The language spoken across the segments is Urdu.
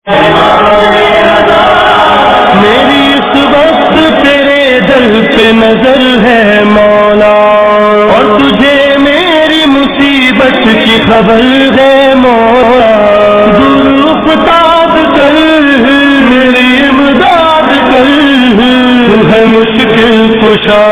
میری اس وقت تیرے دل پہ نظر ہے مولا، اور تجھے میری مصیبت کی خبر ہے مولا، دور افتاد کر میری امداد کر، تو ہے مشکل کشا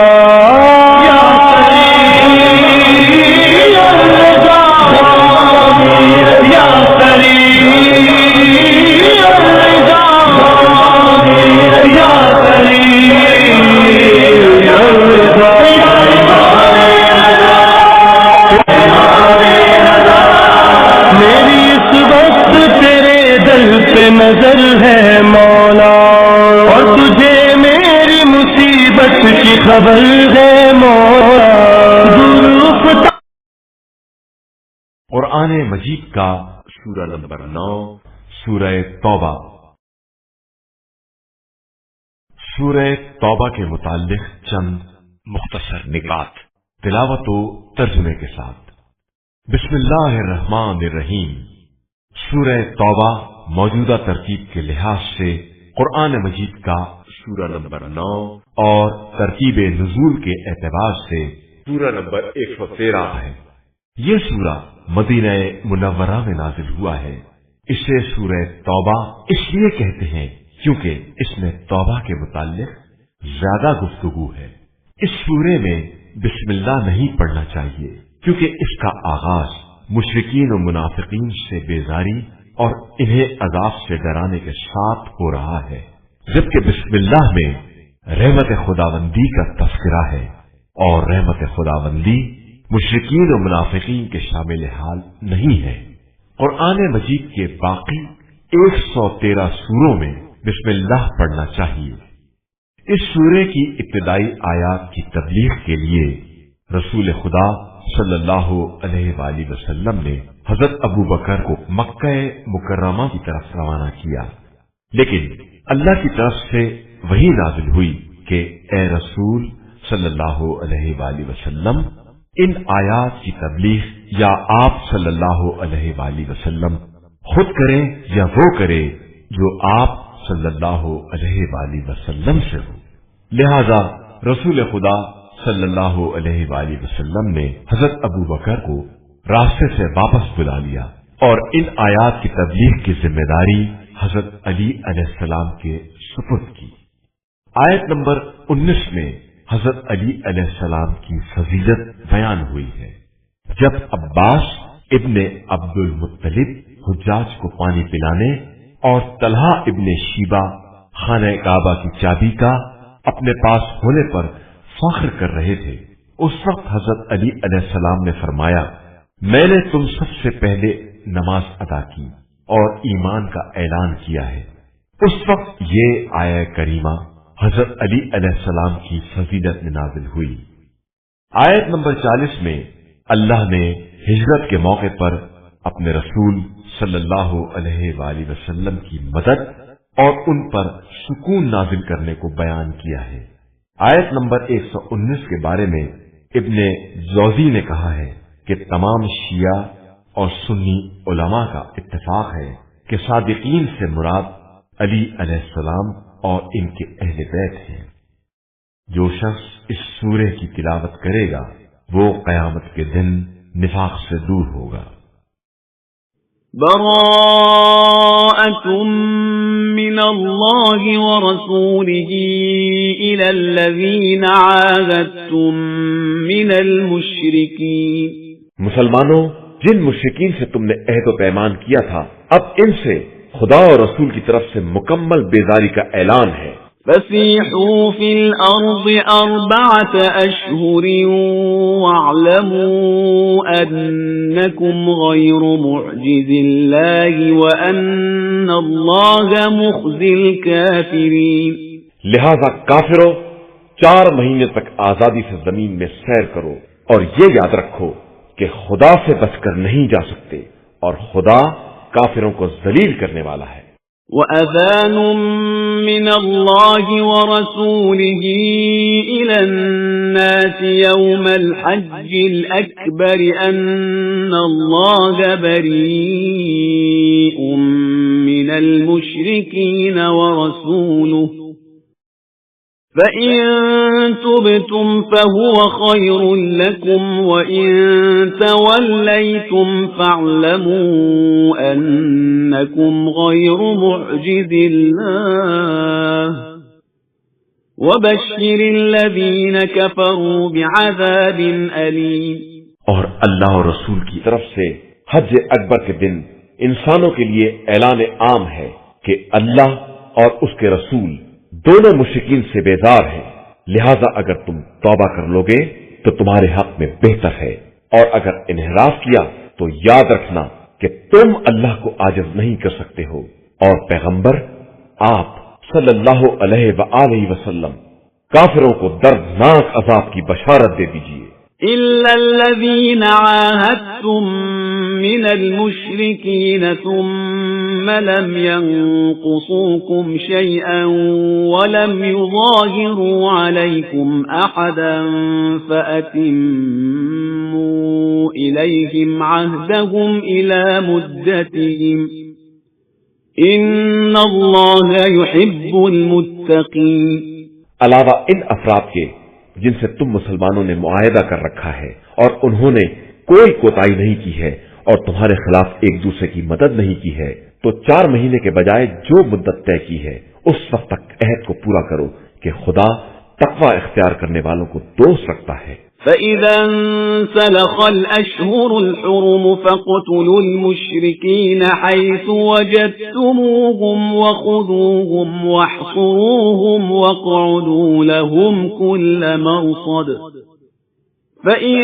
نظر ہے مولا، اور تجھے میری مصیبت کی خبر ہے مولا، قرآن مجید کا سورہ نمبر 9 سورہ توبہ۔ سورہ توبہ کے متعلق چند مختصر نکات تلاوت و ترجمے کے ساتھ۔ بسم اللہ الرحمن الرحیم۔ سورہ توبہ موجودہ ترتیب کے لحاظ سے قرآن مجید کا سورہ نمبر 9 اور ترتیب نزول کے اعتبار سے سورہ نمبر 113 ہے۔ یہ سورہ مدینہ منورہ میں نازل ہوا ہے۔ اسے سورہ توبہ اس لیے کہتے ہیں کیونکہ اس میں توبہ کے متعلق زیادہ گفتگو ہے۔ اس سورے میں بسم اللہ نہیں پڑھنا چاہیے کیونکہ اس کا آغاز مشرکین و منافقین سے بیزاری اور انہیں عذاب سے ڈرانے کے ساتھ ہو رہا ہے، جبکہ بسم اللہ میں رحمت خداوندی کا تذکرہ ہے، اور رحمت خداوندی مشرکین و منافقین کے شامل حال نہیں ہے۔ قرآن مجید کے باقی 113 سوروں میں بسم اللہ پڑھنا چاہیے۔ اس سورے کی ابتدائی آیات کی تبلیغ کے لیے رسول خدا صلی اللہ علیہ وآلہ وسلم نے حضرت ابو بکر کو مکہ مکرمہ کی طرف روانہ کیا، لیکن اللہ کی طرف سے وحی نازل ہوئی کہ اے رسول صلی اللہ علیہ وآلہ وسلم، ان آیات کی تبلیغ یا آپ صلی اللہ علیہ وآلہ وسلم خود کریں یا وہ کرے جو آپ صلی اللہ علیہ وآلہ وسلم سے ہو۔ لہذا رسول خدا صلی اللہ علیہ وآلہ وسلم نے حضرت ابو بکر کو راستے سے واپس بلا لیا اور ان آیات کی تبلیغ کی ذمہ داری حضرت علی علیہ السلام کے سپرد کی۔ آیت نمبر 19 میں حضرت علی علیہ السلام کی فضیلت بیان ہوئی ہے۔ جب عباس ابن عبد المطلب حجاج کو پانی پلانے اور طلحہ ابن شیبہ خانہ کعبہ کی چابی کا اپنے پاس ہونے پر فخر کر رہے تھے، اس وقت حضرت علی علیہ السلام نے فرمایا، میں نے تم سب سے پہلے نماز ادا کی اور ایمان کا اعلان کیا ہے۔ اس وقت یہ آیہ کریمہ حضرت علی علیہ السلام کی فضیلت میں نازل ہوئی۔ آیت نمبر 40 میں اللہ نے ہجرت کے موقع پر اپنے رسول صلی اللہ علیہ وآلہ وسلم کی مدد اور ان پر سکون نازل کرنے کو بیان کیا ہے۔ آیت نمبر 119 کے بارے میں ابن جوزی نے کہا ہے کہ تمام شیعہ اور سنی علماء کا اتفاق ہے کہ صادقین سے مراد علی علیہ السلام اور ان کے اہل بیت ہیں۔ جو شخص اس سورے کی تلاوت کرے گا وہ قیامت کے دن نفاق سے دور ہوگا۔ براءة من اللہ ورسولہ إلى الذین عاہدتم من المشرکین۔ مسلمانوں، جن مشرکین سے تم نے عہد و پیمان کیا تھا، اب ان سے خدا اور رسول کی طرف سے مکمل بیزاری کا اعلان ہے۔ فسیحوا فی الارض 4 اشہر واعلموا انکم غیر معجز اللہ وان اللہ مخزی الکافرین۔ لہذا کافروں، 4 مہینے تک آزادی سے زمین میں سیر کرو اور یہ یاد رکھو کہ خدا سے بچ کر نہیں جا سکتے اور خدا کافروں کو ذلیل کرنے والا ہے۔ وَأَذَانٌ مِّنَ اللَّهِ وَرَسُولِهِ إِلَى النَّاسِ يَوْمَ الْحَجِّ الْأَكْبَرِ أَنَّ اللَّهَ بَرِيءٌ مِّنَ من المشركين ورسوله فإن تبتم فهو خير لكم وإن توليتم فاعلموا أنكم غير معجز الله وبشر الذين كفروا بعذاب أليم۔ اور اللہ اور رسول کی طرف سے حج اکبر کے دن انسانوں کے لیے اعلان عام ہے کہ اللہ اور اس کے رسول دونوں مشرکین سے بیزار ہیں، لہذا اگر تم توبہ کر لوگے تو تمہارے حق میں بہتر ہے، اور اگر انحراف کیا تو یاد رکھنا کہ تم اللہ کو عاجز نہیں کر سکتے ہو، اور پیغمبر آپ صلی اللہ علیہ وآلہ وسلم کافروں کو دردناک عذاب کی بشارت دے دیجیے۔ إلا الذين عاهدتم من المشركين ثم لم ينقصوكم شيئا ولم يظاهروا عليكم أحدا فأتموا إليهم عهدهم إلى مدتهم إن الله يحب المتقين۔ علاوہ ان افراد کے جن سے تم مسلمانوں نے معاہدہ کر رکھا ہے اور انہوں نے کوئی کوتاہی نہیں کی ہے اور تمہارے خلاف ایک دوسرے کی مدد نہیں کی ہے، تو 4 مہینے کے بجائے جو مدت طے کی ہے اس وقت تک عہد کو پورا کرو کہ خدا تقوی اختیار کرنے والوں کو دوست رکھتا ہے۔ فَإِذَا انْسَلَخَ الْأَشْهُرُ الْحُرُمُ فَاقْتُلُوا الْمُشْرِكِينَ حَيْثُ وَجَدتُّمُوهُمْ وَخُذُوهُمْ وَاحْصُرُوهُمْ وَاقْعُدُوا لَهُمْ كُلَّ مَرْصَدٍ فَإِن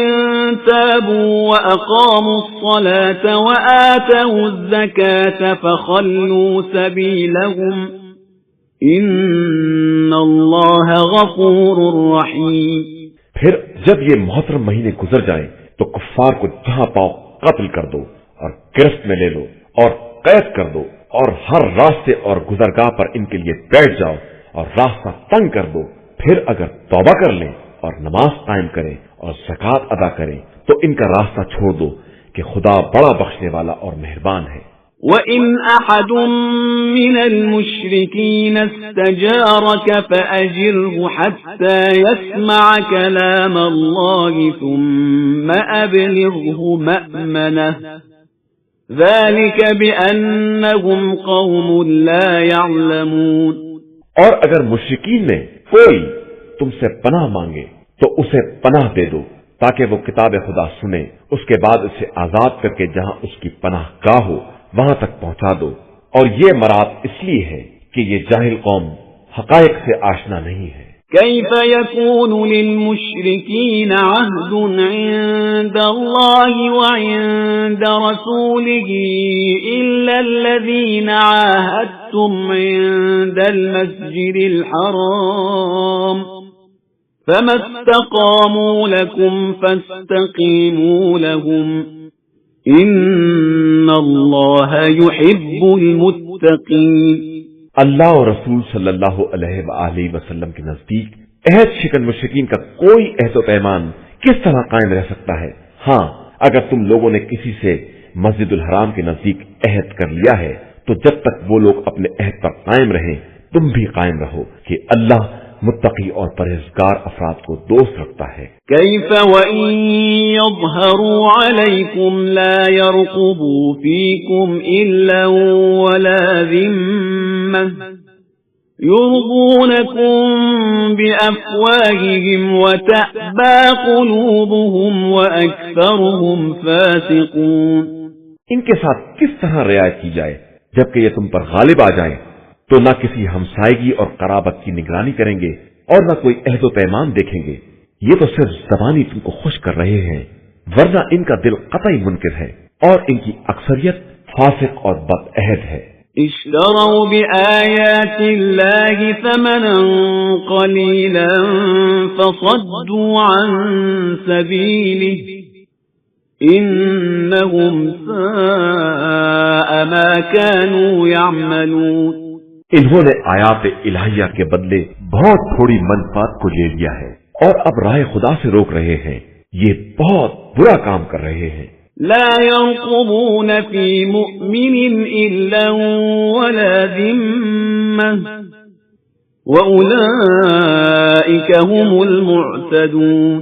تَابُوا وَأَقَامُوا الصَّلَاةَ وَآتَوُا الزَّكَاةَ فَخَلُّوا سَبِيلَهُمْ إِنَّ اللَّهَ غَفُورٌ رَّحِيمٌ۔ پھر جب یہ محترم مہینے گزر جائیں تو کفار کو جہاں پاؤ قتل کر دو اور گرفت میں لے لو اور قید کر دو، اور ہر راستے اور گزرگاہ پر ان کے لیے بیٹھ جاؤ اور راستہ تنگ کر دو۔ پھر اگر توبہ کر لیں اور نماز قائم کریں اور زکوٰۃ ادا کریں تو ان کا راستہ چھوڑ دو کہ خدا بڑا بخشنے والا اور مہربان ہے۔ وَإِنْ أَحَدٌ مِّنَ الْمُشْرِكِينَ اسْتَجَارَكَ فَأَجِرْهُ حَتَّى يَسْمَعَ كَلَامَ اللَّهِ ثُمَّ أَبْلِغْهُ مَأْمَنَهُ ذَلِكَ بِأَنَّهُمْ قَوْمٌ لَا يَعْلَمُونَ۔ اور اگر مشرکین میں کوئی تم سے پناہ مانگے تو اسے پناہ دے دو تاکہ وہ کتاب خدا سنے، اس کے بعد اسے آزاد کر کے جہاں اس کی پناہ گاہ ہو وہاں تک پہنچا دو، اور یہ مراد اس لیے ہے کہ یہ جاہل قوم حقائق سے آشنا نہیں ہے۔ كيف يكون للمشركين عهد عند الله وعند رسوله إلا الذين عاهدتم عند المسجد الحرام فما استقاموا لكم فاستقيموا لهم إن الله يحب المتقين۔ اللہ اور رسول صلی اللہ علیہ وآلہ وسلم کے نزدیک عہد شکن مشرکین کا کوئی عہد و پیمان کس طرح قائم رہ سکتا ہے؟ ہاں، اگر تم لوگوں نے کسی سے مسجد الحرام کے نزدیک عہد کر لیا ہے تو جب تک وہ لوگ اپنے عہد پر قائم رہیں تم بھی قائم رہو کہ اللہ متقی اور پرہیزگار افراد کو دوست رکھتا ہے۔ كيف وإن يظهروا عليكم لا يرقبوا فيكم إلا ولا ذمة يرضونكم بأفواههم وتأبى قلوبهم وأكثرهم فاسقون۔ ان کے ساتھ کس طرح رعایت کی جائے جبکہ یہ تم پر غالب آ جائیں تو نہ کسی ہمسائیگی اور قرابت کی نگرانی کریں گے اور نہ کوئی عہد و پیمان دیکھیں گے، یہ تو صرف زبانی تم کو خوش کر رہے ہیں، ورنہ ان کا دل قطعی منکر ہے اور ان کی اکثریت فاسق اور بد عہد ہے۔ اشتروا بآيات الله ثمنا قليلا فصدوا عن سبيله إنهم ساء ما كانوا يعملون۔ انہوں نے آیات الہیہ کے بدلے بہت تھوڑی منفعت کو لے لیا ہے اور اب راہ خدا سے روک رہے ہیں، یہ بہت برا کام کر رہے ہیں۔ لا يرقبون في مؤمن إلا ولا ذمة وأولئك هم المعتدون۔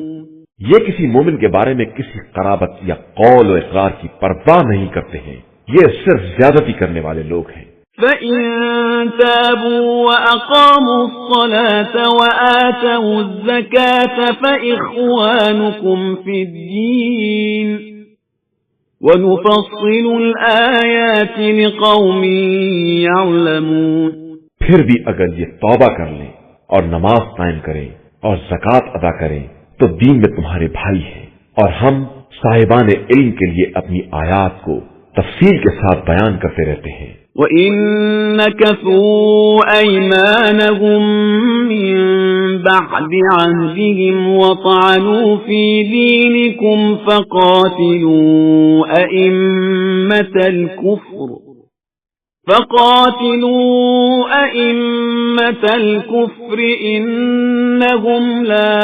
یہ کسی مومن کے بارے میں کسی قرابت یا قول و اقرار کی پرواہ نہیں کرتے ہیں، یہ صرف زیادتی کرنے والے لوگ ہیں۔ فَإِن تَابُوا وَأَقَامُوا الصَّلَاةَ وَآتَوُا الزَّكَاةَ فَإِخْوَانُكُمْ فِي الدِّينِ وَنُفَصِّلُ الْآيَاتِ لِقَوْمٍ يَعْلَمُونَ۔ پھر بھی اگر یہ توبہ کر لیں اور نماز قائم کریں اور زکوٰۃ ادا کریں تو دین میں تمہارے بھائی ہیں، اور ہم صاحبان علم کے لیے اپنی آیات کو تفصیل کے ساتھ بیان کرتے رہتے ہیں۔ وَإِن نَكَثُوا أَيْمَانَهُم مِّن بَعْدِ عَهْدِهِمْ وَطَعَنُوا فِي دِينِكُمْ فَقَاتِلُوا أَئِمَّةَ الْكُفْرِ إِنَّهُمْ لَا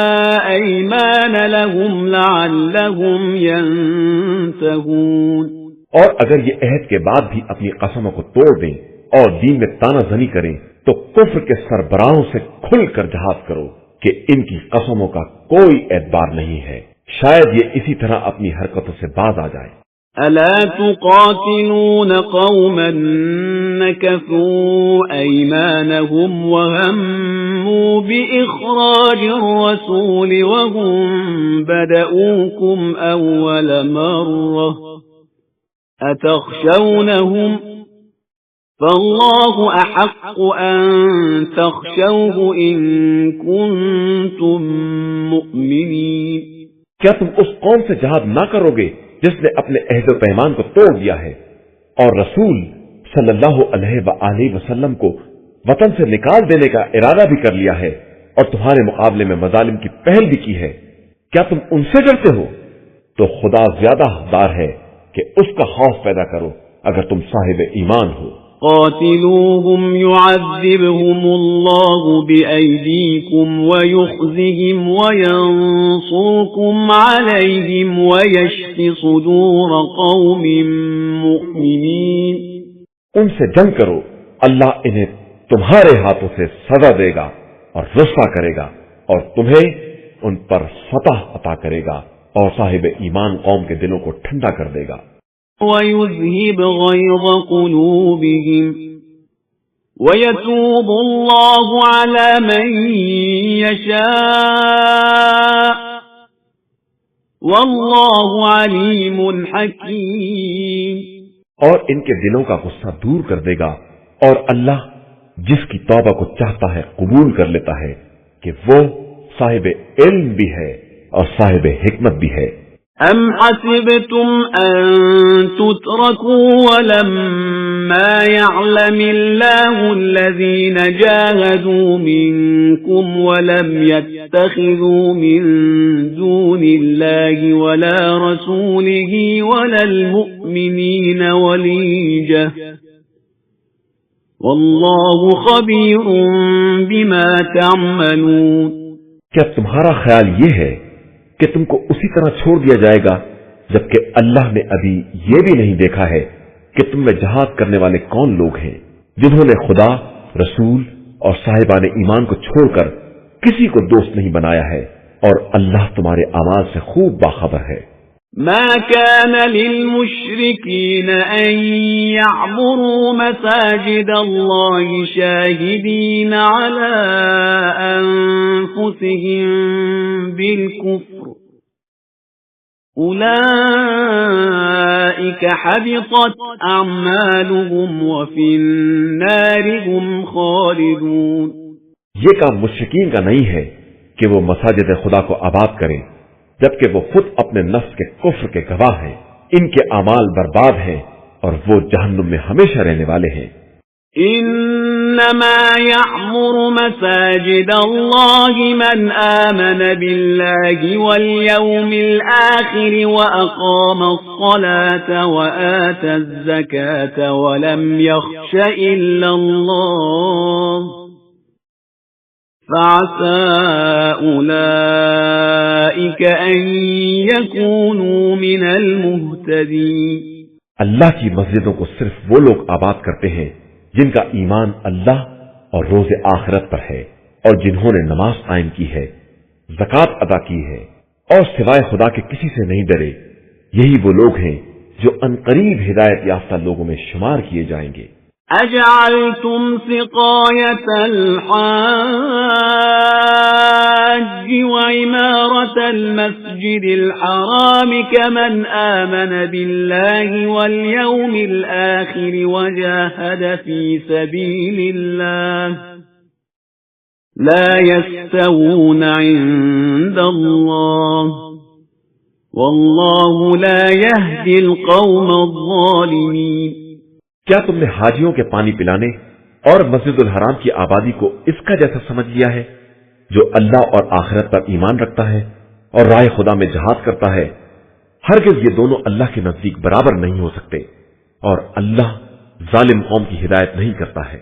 أَيْمَانَ لَهُمْ لَعَلَّهُمْ يَنْتَهُونَ۔ اور اگر یہ عہد کے بعد بھی اپنی قسموں کو توڑ دیں اور دین میں تانا زنی کریں تو کفر کے سربراہوں سے کھل کر جہاد کرو کہ ان کی قسموں کا کوئی اعتبار نہیں ہے، شاید یہ اسی طرح اپنی حرکتوں سے باز آ جائے۔ أَلَا تُقَاتِلُونَ قَوْمًا نَكَثُوا أَيْمَانَهُمْ وَهَمُّوا بِإِخْرَاجِ الرَّسُولِ وَهُمْ بَدَؤُوكُمْ أَوَّلَ مَرَّةٍ أَتَخْشَوْنَهُمْ فَاللَّهُ أَحَقُّ أَن تَخْشَوْهُ إِن كُنتُم مُّؤْمِنِينَ۔ کیا تم اس قوم سے جہاد نہ کرو گے جس نے اپنے عہد و پیمان کو توڑ دیا ہے اور رسول صلی اللہ علیہ وآلہ وسلم کو وطن سے نکال دینے کا ارادہ بھی کر لیا ہے اور تمہارے مقابلے میں مظالم کی پہل بھی کی ہے؟ کیا تم ان سے ڈرتے ہو؟ تو خدا زیادہ حقدار ہے کہ اس کا خوف پیدا کرو اگر تم صاحب ایمان ہو۔ قاتلوهم يعذبهم الله بأيديكم ويخزهم وينصركم عليهم ويشف صدور قوم مؤمنين۔ ان سے جنگ کرو، اللہ انہیں تمہارے ہاتھوں سے سزا دے گا اور رسوا کرے گا اور تمہیں ان پر فتح عطا کرے گا اور صاحب ایمان قوم کے دلوں کو ٹھنڈا کر دے گا۔ وَيُذْهِبْ غَيْظَ قُلُوبِهِمْ وَيَتُوبُ اللَّهُ عَلَى مَن يَشَاءُ وَاللَّهُ عَلِيمٌ حَكِيمٌ۔ اور ان کے دلوں کا غصہ دور کر دے گا اور اللہ جس کی توبہ کو چاہتا ہے قبول کر لیتا ہے کہ وہ صاحب علم بھی ہے اور صاحب حکمت بھی ہے۔ أَمْ حَسِبْتُمْ أَن تُتْرَكُوا وَلَمَّا يَعْلَمِ اللَّهُ الَّذِينَ جَاهَدُوا مِنكُمْ وَلَمْ يَتَّخِذُوا مِن دُونِ اللَّهِ وَلَا رَسُولِهِ وَلَا الْمُؤْمِنِينَ وَلِيجَةً وَاللَّهُ خَبِيرٌ بِمَا تَعْمَلُونَ۔ کیا تمہارا خیال یہ ہے کہ تم کو اسی طرح چھوڑ دیا جائے گا جبکہ اللہ نے ابھی یہ بھی نہیں دیکھا ہے کہ تم میں جہاد کرنے والے کون لوگ ہیں جنہوں نے خدا، رسول اور صاحبان ایمان کو چھوڑ کر کسی کو دوست نہیں بنایا ہے، اور اللہ تمہارے اعمال سے خوب باخبر ہے۔ ما كان للمشركين أن يعمروا مساجد الله شاهدين على أنفسهم بالكفر أولئك حبطت أعمالهم وفي النار هم خالدون۔ یہ کام مشرکین کا نہیں ہے کہ وہ مساجد خدا کو آباد کریں جبکہ وہ خود اپنے نفس کے کفر کے گواہ ہیں، ان کے اعمال برباد ہیں اور وہ جہنم میں ہمیشہ رہنے والے ہیں۔ انما يعمر مساجد الله من آمن بالله واليوم الآخر وأقام الصلاة وآتى الزكاة ولم يخش إلا الله فعسى أولئك أن يكونوا من المهتدين۔ اللہ کی مسجدوں کو صرف وہ لوگ آباد کرتے ہیں جن کا ایمان اللہ اور روز آخرت پر ہے، اور جنہوں نے نماز قائم کی ہے، زکوٰۃ ادا کی ہے، اور سوائے خدا کے کسی سے نہیں ڈرے، یہی وہ لوگ ہیں جو عنقریب ہدایت یافتہ لوگوں میں شمار کیے جائیں گے۔ أجعلتم سقاية الحاج وعمارة المسجد الحرام كمن آمن بالله واليوم الآخر وجاهد في سبيل الله لا يستوون عند الله والله لا يهدي القوم الظالمين۔ کیا تم نے حاجیوں کے پانی پلانے اور مسجد الحرام کی آبادی کو اس کا جیسا سمجھ لیا ہے؟ جو اللہ اور آخرت پر ایمان رکھتا ہے اور راہ خدا میں جہاد کرتا ہے، ہرگز یہ دونوں اللہ کے نزدیک برابر نہیں ہو سکتے، اور اللہ ظالم قوم کی ہدایت نہیں کرتا ہے۔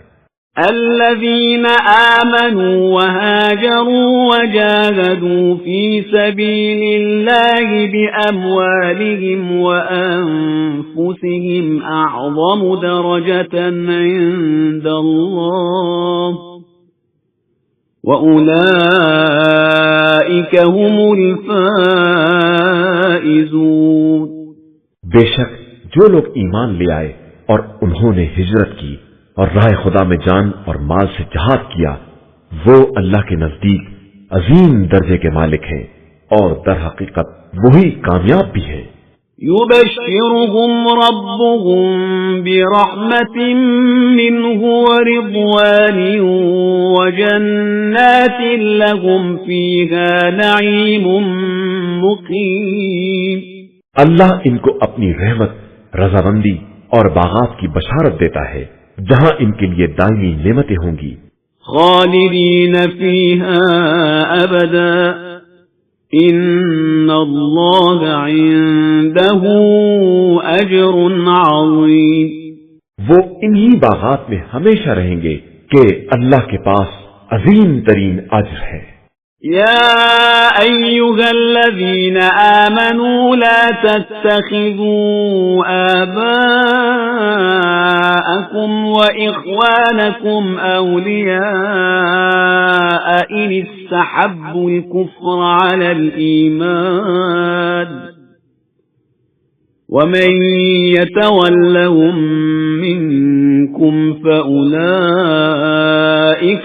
الذين آمنوا وهاجروا وجاهدوا في سبيل الله بأموالهم وأنفسهم أعظم درجة عند الله وأولئك هم الفائزون۔ بے شک جو لوگ ایمان لے آئے اور انہوں نے ہجرت کی اور راہ خدا میں جان اور مال سے جہاد کیا، وہ اللہ کے نزدیک عظیم درجے کے مالک ہیں، اور در حقیقت وہی کامیاب بھی ہیں۔ يبشرهم ربهم برحمة منه ورضوان وجنات لهم فيها نعيم مقيم۔ اللہ ان کو اپنی رحمت، رضامندی اور باغات کی بشارت دیتا ہے جہاں ان کے لیے دائمی نعمتیں ہوں گی۔ خالدین فیہا ابدا ان اللہ عنده اجر عظیم۔ وہ انہی باغات میں ہمیشہ رہیں گے کہ اللہ کے پاس عظیم ترین اجر ہے۔ يا أيها الذين آمنوا لا تتخذوا آباءكم وإخوانكم أولياء إن استحبوا الكفر على الإيمان ومن يتولهم منكم فأولئك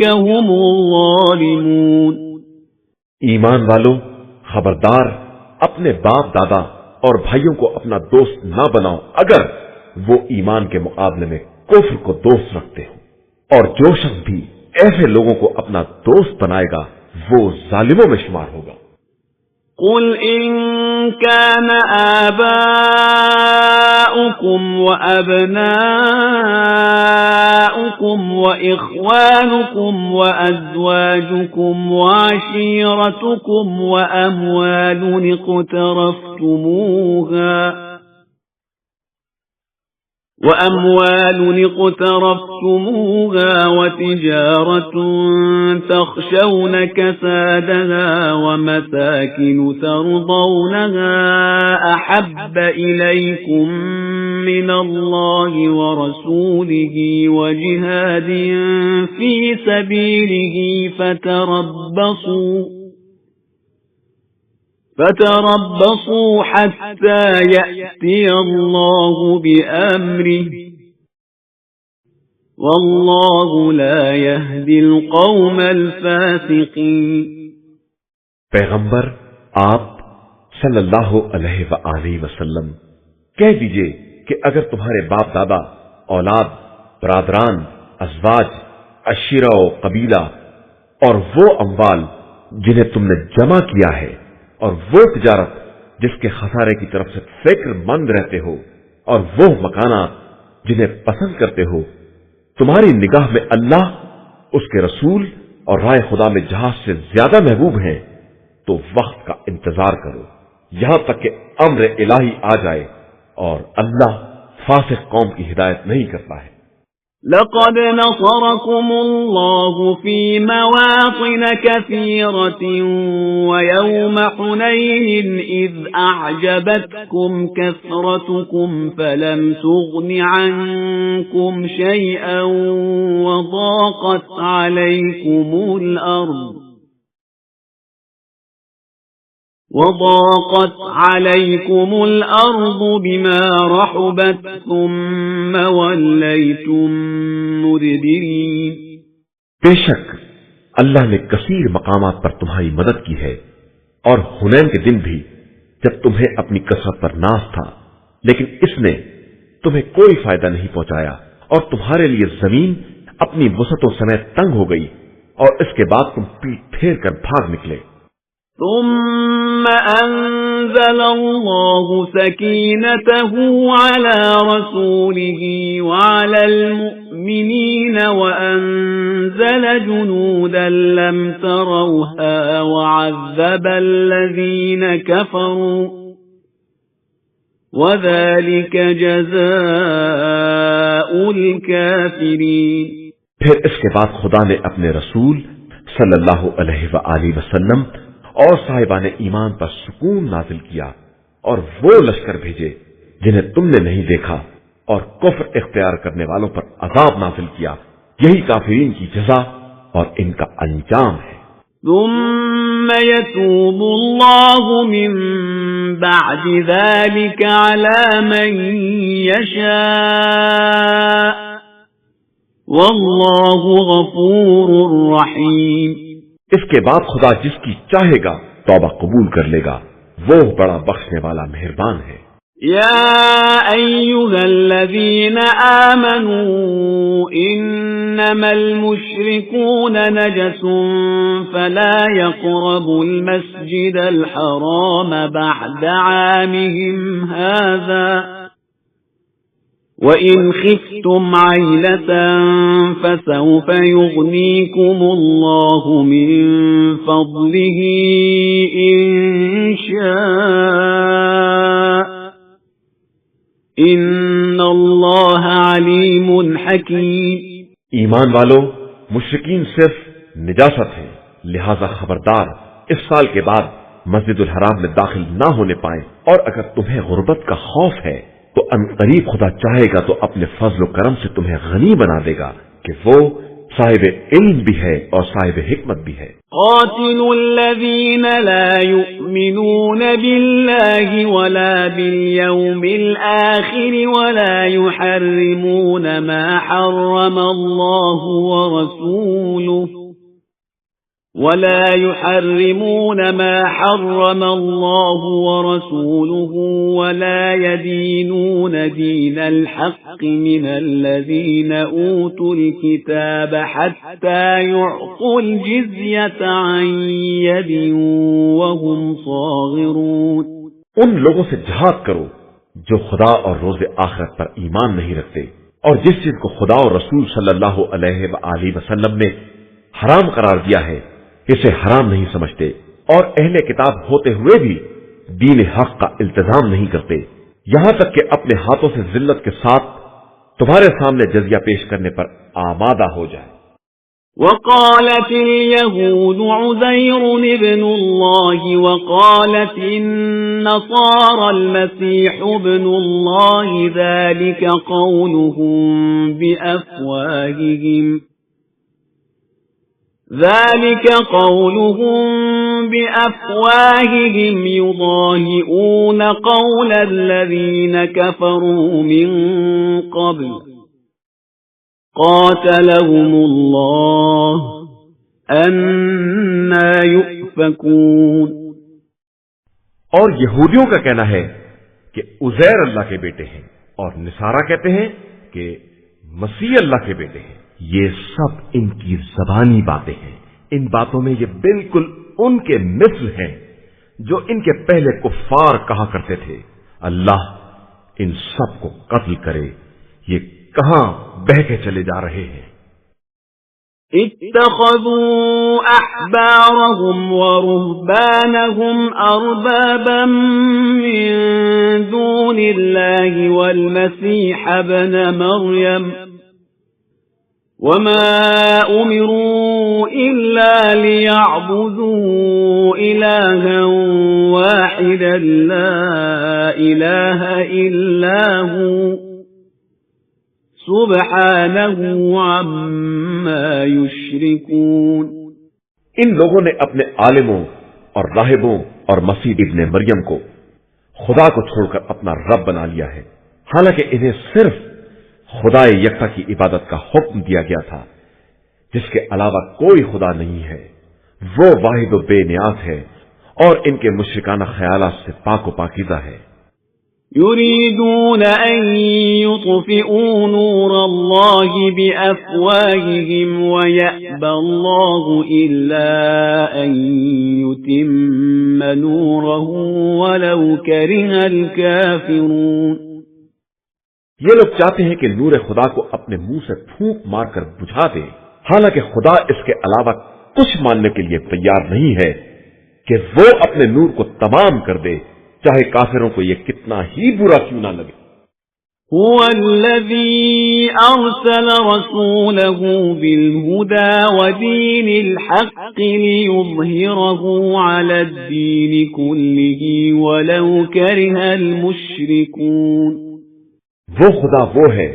هم الظالمون۔ ایمان والو، خبردار اپنے باپ دادا اور بھائیوں کو اپنا دوست نہ بناؤ اگر وہ ایمان کے مقابلے میں کفر کو دوست رکھتے ہوں، اور جو شخص بھی ایسے لوگوں کو اپنا دوست بنائے گا وہ ظالموں میں شمار ہوگا۔ قل إن كان آباؤكم وأبناؤكم وإخوانكم وأزواجكم وعشيرتكم وأموال اقترفتموها وتجارة تخشون كسادها ومساكن ترضونها أحب إليكم من الله ورسوله وجهاد في سبيله فتربصوا حتى يأتي الله بأمره والله لا يهدي القوم الفاسقين۔ پیغمبر آپ صلی اللہ علیہ وآلہ وسلم کہہ دیجئے کہ اگر تمہارے باپ دادا، اولاد، برادران، ازواج، عشیرہ و قبیلہ اور وہ اموال جنہیں تم نے جمع کیا ہے اور وہ تجارت جس کے خسارے کی طرف سے فکر مند رہتے ہو اور وہ مکانات جنہیں پسند کرتے ہو تمہاری نگاہ میں اللہ، اس کے رسول اور رائے خدا میں جہاد سے زیادہ محبوب ہیں، تو وقت کا انتظار کرو یہاں تک کہ امر الہی آ جائے، اور اللہ فاسق قوم کی ہدایت نہیں کرتا ہے۔ لقد نصركم الله في مواطن كثيرة ويوم حنين إذ أعجبتكم كثرتكم فلم تغن عنكم شيئا وضاقت عليكم الأرض بما رحبت ثم وليتم مدبرين. بے شک اللہ نے کثیر مقامات پر تمہاری مدد کی ہے، اور حنین کے دن بھی جب تمہیں اپنی کثرت پر ناز تھا، لیکن اس نے تمہیں کوئی فائدہ نہیں پہنچایا، اور تمہارے لیے زمین اپنی وسعتوں سمیت تنگ ہو گئی، اور اس کے بعد تم پیٹ پھیر کر بھاگ نکلے. ثم أنزل الله سكينته على رسوله وعلى المؤمنين وأنزل جنودا لم تروها وعذب الذين كفروا وذلك جزاء الكافرين. پھر اس کے بعد خدا نے اپنے رسول صلی اللہ علیہ وآلہ وسلم اور صاحبان ایمان پر سکون نازل کیا، اور وہ لشکر بھیجے جنہیں تم نے نہیں دیکھا، اور کفر اختیار کرنے والوں پر عذاب نازل کیا. یہی کافرین کی جزا اور ان کا انجام ہے. ثم يتوب الله من بعد ذلك على من يشاء والله غفور رحيم. اس کے بعد خدا جس کی چاہے گا توبہ قبول کر لے گا، وہ بڑا بخشنے والا مہربان ہے. يا أيها الذين آمنوا إنما المشركون نجس فلا يقربوا المسجد الحرام بعد عامهم هذا وَإِنْ خِفْتُمْ عَيْلَةً فَسَوْفَ يُغْنِيكُمُ اللَّهُ مِنْ فَضْلِهِ إِنْ شَاءَ إِنَّ اللَّهَ عَلِيمٌ حَكِيمٌ. ایمان والو، مشرکین صرف نجاست ہیں، لہذا خبردار اس سال کے بعد مسجد الحرام میں داخل نہ ہونے پائیں، اور اگر تمہیں غربت کا خوف ہے تو ان قریب خدا چاہے گا تو اپنے فضل و کرم سے تمہیں غنی بنا دے گا کہ وہ صاحب علم بھی ہے اور صاحب حکمت بھی ہے. قاتلوا الذين لا يؤمنون بالله ولا باليوم الآخر ولا يحرمون ما حرم الله ورسوله ولا يدينون دين الحق من الذين أوتوا الكتاب حتى يعطوا الجزية عن يد وهم صاغرون. ان لوگوں سے جہاد کرو جو خدا اور روز آخرت پر ایمان نہیں رکھتے، اور جس چیز کو خدا اور رسول صلی اللہ علیہ وآلہ وسلم نے حرام قرار دیا ہے اسے حرام نہیں سمجھتے، اور اہل کتاب ہوتے ہوئے بھی دین حق کا التزام نہیں کرتے، یہاں تک کہ اپنے ہاتھوں سے ذلت کے ساتھ تمہارے سامنے جزیہ پیش کرنے پر آمادہ ہو جائے. وقالت اليهود عزير ابن الله وقالت النصارى المسيح ابن الله ذلك قولهم بأفواههم يضاهئون قول الذين كفروا من قبل قاتلهم الله أنى يؤفكون. اور یہودیوں کا کہنا ہے کہ عزیر اللہ کے بیٹے ہیں، اور نصارہ کہتے ہیں کہ مسیح اللہ کے بیٹے ہیں. یہ سب ان کی زبانی باتیں ہیں، ان باتوں میں یہ بالکل ان کے مثل ہیں جو ان کے پہلے کفار کہا کرتے تھے. اللہ ان سب کو قتل کرے، یہ کہاں بہ کے چلے جا رہے ہیں. اتخذوا احبارهم ورهبانهم اربابا من دون الله والمسيح ابن مريم وما أمروا إلا ليعبدوا إلها واحدا لا إله إلا هو سبحانه عما يشركون۔ ان لوگوں نے اپنے عالموں اور راہبوں اور مسیح ابن مریم کو خدا کو چھوڑ کر اپنا رب بنا لیا ہے، حالانکہ انہیں صرف خدا یکتا کی عبادت کا حکم دیا گیا تھا، جس کے علاوہ کوئی خدا نہیں ہے، وہ واحد و بے نیاز ہے اور ان کے مشرکانہ خیالات سے پاک و پاکیزہ ہے۔ يريدون أن يطفئوا نور الله بأفواههم ويأبى الله إلا أن يتم نوره ولو كره الكافرون۔ یہ لوگ چاہتے ہیں کہ نور خدا کو اپنے منہ سے پھونک مار کر بجھا دے، حالانکہ خدا اس کے علاوہ کچھ ماننے کے لیے تیار نہیں ہے کہ وہ اپنے نور کو تمام کر دے، چاہے کافروں کو یہ کتنا ہی برا کیوں نہ لگے۔ هو الذي أرسل رسوله بالهدى ودين الحق ليظهره على الدين كله ولو كره المشركون۔ وہ خدا وہ ہے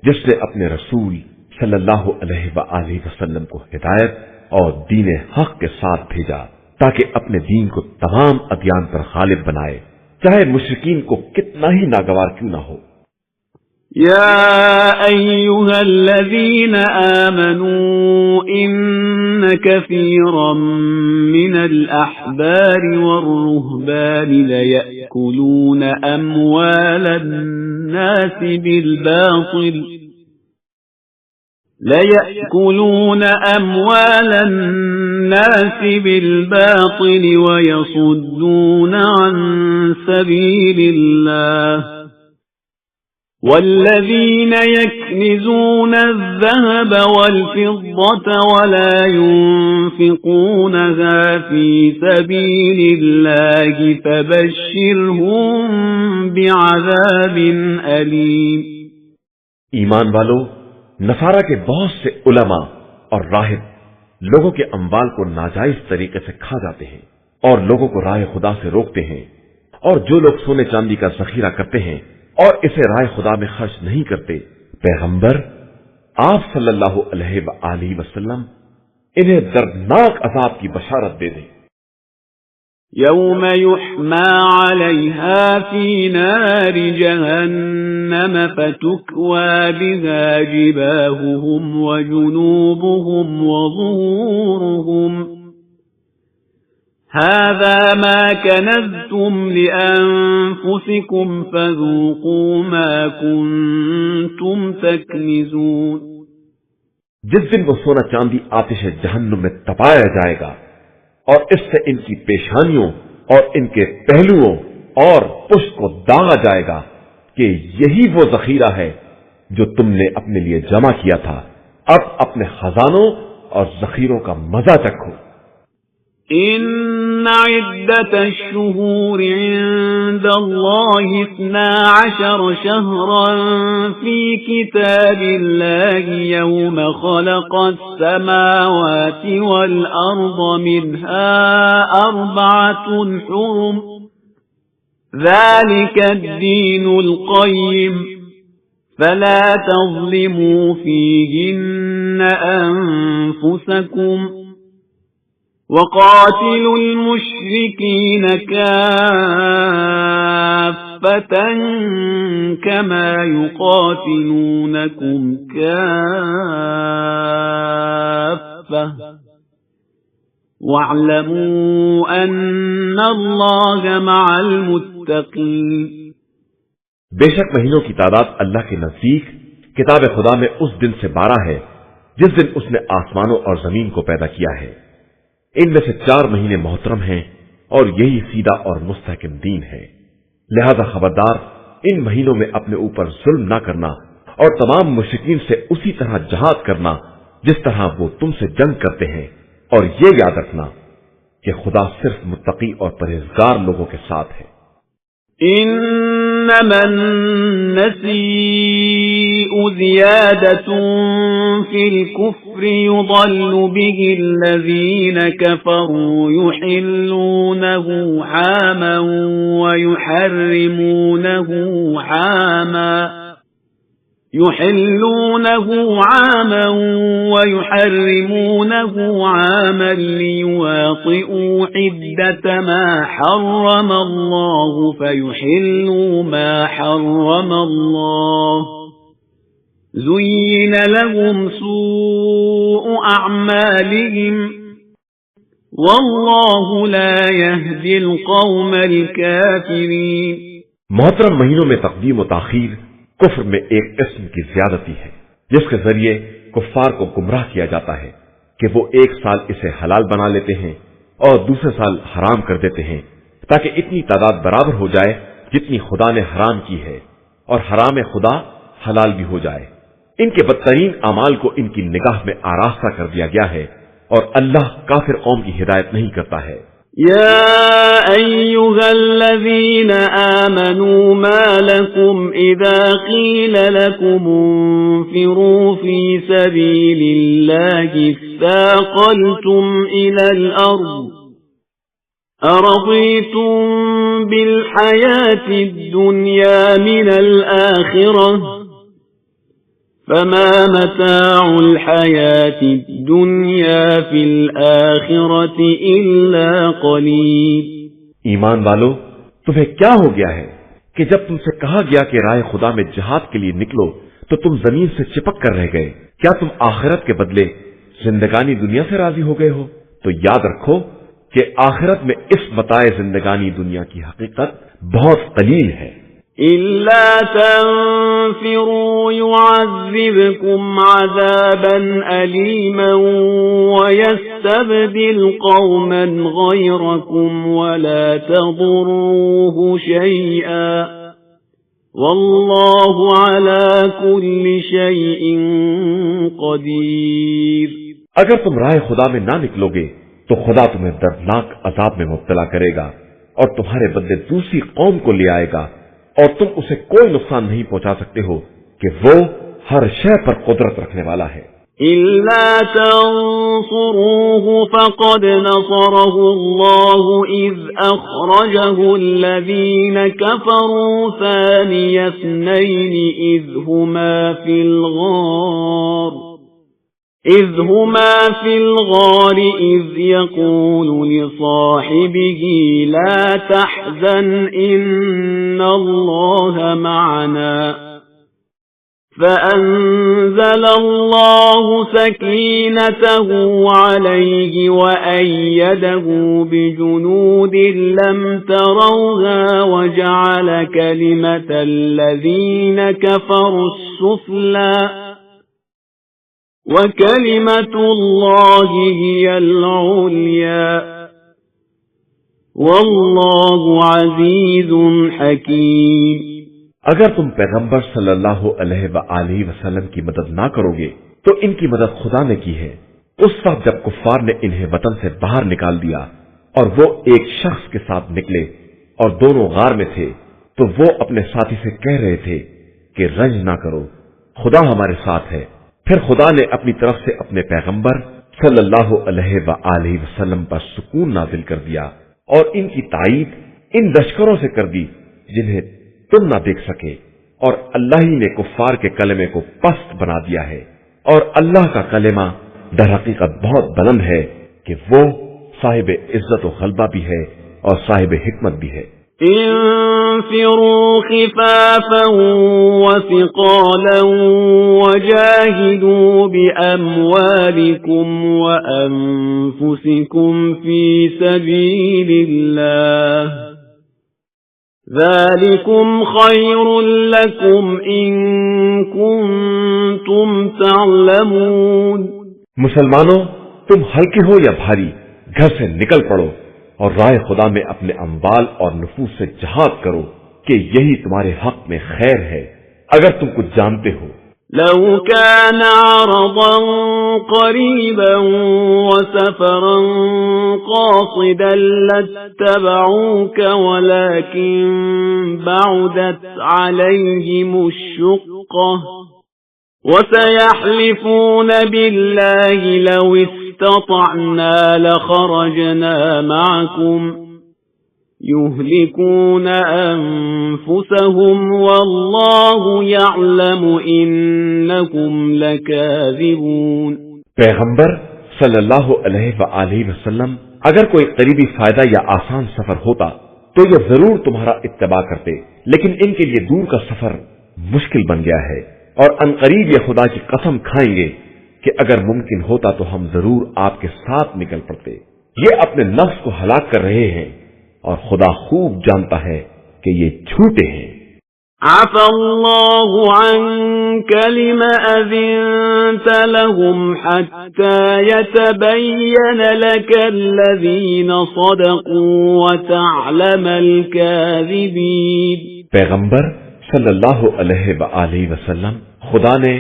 جس نے اپنے رسول صلی اللہ علیہ وآلہ وسلم کو ہدایت اور دین حق کے ساتھ بھیجا تاکہ اپنے دین کو تمام ادیان پر غالب بنائے، چاہے مشرکین کو کتنا ہی ناگوار کیوں نہ ہو۔ يا أيها الذين آمنوا إن كثيرا من الأحبار والرهبان ليأكلون أموال الناس بالباطل ويصدون عن سبيل الله والذين يكنزون الذهب والفضة ولا ينفقونها في سبيل الله فبشرهم بعذاب أليم۔ ایمان والو، نصارہ کے بہت سے علماء اور راہب لوگوں کے اموال کو ناجائز طریقے سے کھا جاتے ہیں اور لوگوں کو راہ خدا سے روکتے ہیں، اور جو لوگ سونے چاندی کا ذخیرہ کرتے ہیں اور اسے راہ خدا میں خرچ نہیں کرتے، پیغمبر آپ صلی اللہ علیہ وآلہ وسلم انہیں دردناک عذاب کی بشارت دے دیں۔ يوم يحمى عليها في نار جهنم فتكوى بها جباههم وجنوبهم وظهورهم هذا ما كنزتم لأنفسكم فذوقوا ما كنتم تكنزون۔ جس دن وہ سونا چاندی آتش جہنم میں تپایا جائے گا اور اس سے ان کی پیشانیوں اور ان کے پہلوؤں اور پشت کو داغا جائے گا کہ یہی وہ ذخیرہ ہے جو تم نے اپنے لیے جمع کیا تھا، اب اپنے خزانوں اور ذخیروں کا مزہ چکھو۔ إن عدة الشهور عند الله 12 شهرا في كتاب الله يوم خلق السماوات والأرض منها 4 حرم ذلك الدين القيم فلا تظلموا فيهن أنفسكم وقاتلوا المشركين كافة كما يقاتلونكم كافة واعلموا أن الله مع المتقين۔ بے شک مہینوں کی تعداد اللہ کے نزدیک کتاب خدا میں اس دن سے 12 ہے جس دن اس نے آسمانوں اور زمین کو پیدا کیا ہے، ان میں سے 4 مہینے محترم ہیں اور یہی سیدھا اور مستحکم دین ہے، لہذا خبردار ان مہینوں میں اپنے اوپر ظلم نہ کرنا اور تمام مشرکین سے اسی طرح جہاد کرنا جس طرح وہ تم سے جنگ کرتے ہیں، اور یہ یاد رکھنا کہ خدا صرف متقی اور پرہیزگار لوگوں کے ساتھ ہے۔ إنما النسيء زيادة في الكفر يضل به الذين كفروا يحلونه عاما ويحرمونه عاما ليواطئوا عدة ما حرم الله فيحلوا ما حرم الله زين لهم سوء أعمالهم والله لا يهدي القوم الكافرين. محترم مہینوں میں تقدیم و تاخیر کفر میں ایک قسم کی زیادتی ہے جس کے ذریعے کفار کو گمراہ کیا جاتا ہے کہ وہ ایک سال اسے حلال بنا لیتے ہیں اور دوسرے سال حرام کر دیتے ہیں تاکہ اتنی تعداد برابر ہو جائے جتنی خدا نے حرام کی ہے اور حرام خدا حلال بھی ہو جائے. ان کے بدترین اعمال کو ان کی نگاہ میں آراستہ کر دیا گیا ہے اور اللہ کافر قوم کی ہدایت نہیں کرتا ہے. يا أيها الذين آمنوا ما لكم إذا قيل لكم انفروا في سبيل الله اثاقلتم إلى الأرض أرضيتم بالحياة الدنيا من الآخرة فما متاع الحياة الدنيا في الآخرة إلا قليل. ایمان والو، تمہیں کیا ہو گیا ہے کہ جب تم سے کہا گیا کہ راہ خدا میں جہاد کے لیے نکلو تو تم زمین سے چپک کر رہ گئے؟ کیا تم آخرت کے بدلے زندگانی دنیا سے راضی ہو گئے ہو؟ تو یاد رکھو کہ آخرت میں اس متاع زندگانی دنیا کی حقیقت بہت قلیل ہے. إلا تنفروا يعذبكم عذابا أليما ويستبدل قوما غيركم ولا تضروه شيئا والله على كل شيء قدير. اگر تم راہ خدا میں نہ نکلو گے تو خدا تمہیں دردناک عذاب میں مبتلا کرے گا اور تمہارے بدلے دوسری قوم کو لے آئے گا اور تم اسے کوئی نقصان نہیں پہنچا سکتے ہو کہ وہ ہر شے پر قدرت رکھنے والا ہے. إلا تنصروه فقد نصره الله إذ أخرجه الذين كفروا ثاني اثنين إذ هما في الغار إذ يقول لصاحبه لا تحزن إن الله معنا فأنزل الله سكينته عليه وأيده بجنود لم تروها وجعل كلمة الذين كفروا السفلى وَكَلِمَةُ اللَّهِ هِيَ الْعُلْيَا وَاللَّهُ عَزِيزٌ حَكِيمٌ. اگر تم پیغمبر صلی اللہ علیہ وآلہ وسلم کی مدد نہ کرو گے تو ان کی مدد خدا نے کی ہے اس وقت جب کفار نے انہیں وطن سے باہر نکال دیا اور وہ ایک شخص کے ساتھ نکلے اور دونوں غار میں تھے تو وہ اپنے ساتھی سے کہہ رہے تھے کہ رنج نہ کرو، خدا ہمارے ساتھ ہے. پھر خدا نے اپنی طرف سے اپنے پیغمبر صلی اللہ علیہ وآلہ وسلم پر سکون نازل کر دیا اور ان کی تائید ان لشکروں سے کر دی جنہیں تم نہ دیکھ سکے، اور اللہ ہی نے کفار کے کلمے کو پست بنا دیا ہے، اور اللہ کا کلمہ در حقیقت بہت بلند ہے کہ وہ صاحب عزت و غلبہ بھی ہے اور صاحب حکمت بھی ہے. انفروا خفافا وثقالا وجاهدوا بأموالكم وأنفسكم في سبيل الله ذلكم خير لكم إن كنتم تعلمون. مسلمانوں، تم ہلکے ہو یا بھاری گھر سے نکل پڑو اور راہ خدا میں اپنے اموال اور نفوس سے جہاد کرو کہ یہی تمہارے حق میں خیر ہے اگر تم کچھ جانتے ہو. لو كان عرضا قريبا وسفرا قاصدا لاتبعوك ولكن بعدت عليهم الشقة وسيحلفون بالله لو استطعنا لخرجنا معكم يهلكون أنفسهم والله يعلم إنكم لكاذبون۔ پیغمبر صلی اللہ علیہ وآلہ وسلم اگر کوئی قریبی فائدہ یا آسان سفر ہوتا تو یہ ضرور تمہارا اتباع کرتے، لیکن ان کے لیے دور کا سفر مشکل بن گیا ہے، اور عنقریب یہ خدا کی قسم کھائیں گے کہ اگر ممکن ہوتا تو ہم ضرور آپ کے ساتھ نکل پڑتے۔ یہ اپنے نفس کو ہلاک کر رہے ہیں اور خدا خوب جانتا ہے کہ یہ جھوٹے ہیں۔ عفا اللہ عنك لم أذنت لهم حتى يتبين لك الذين صدقوا وتعلم الكاذبين۔ پیغمبر صلی اللہ علیہ وآلہ وسلم، خدا نے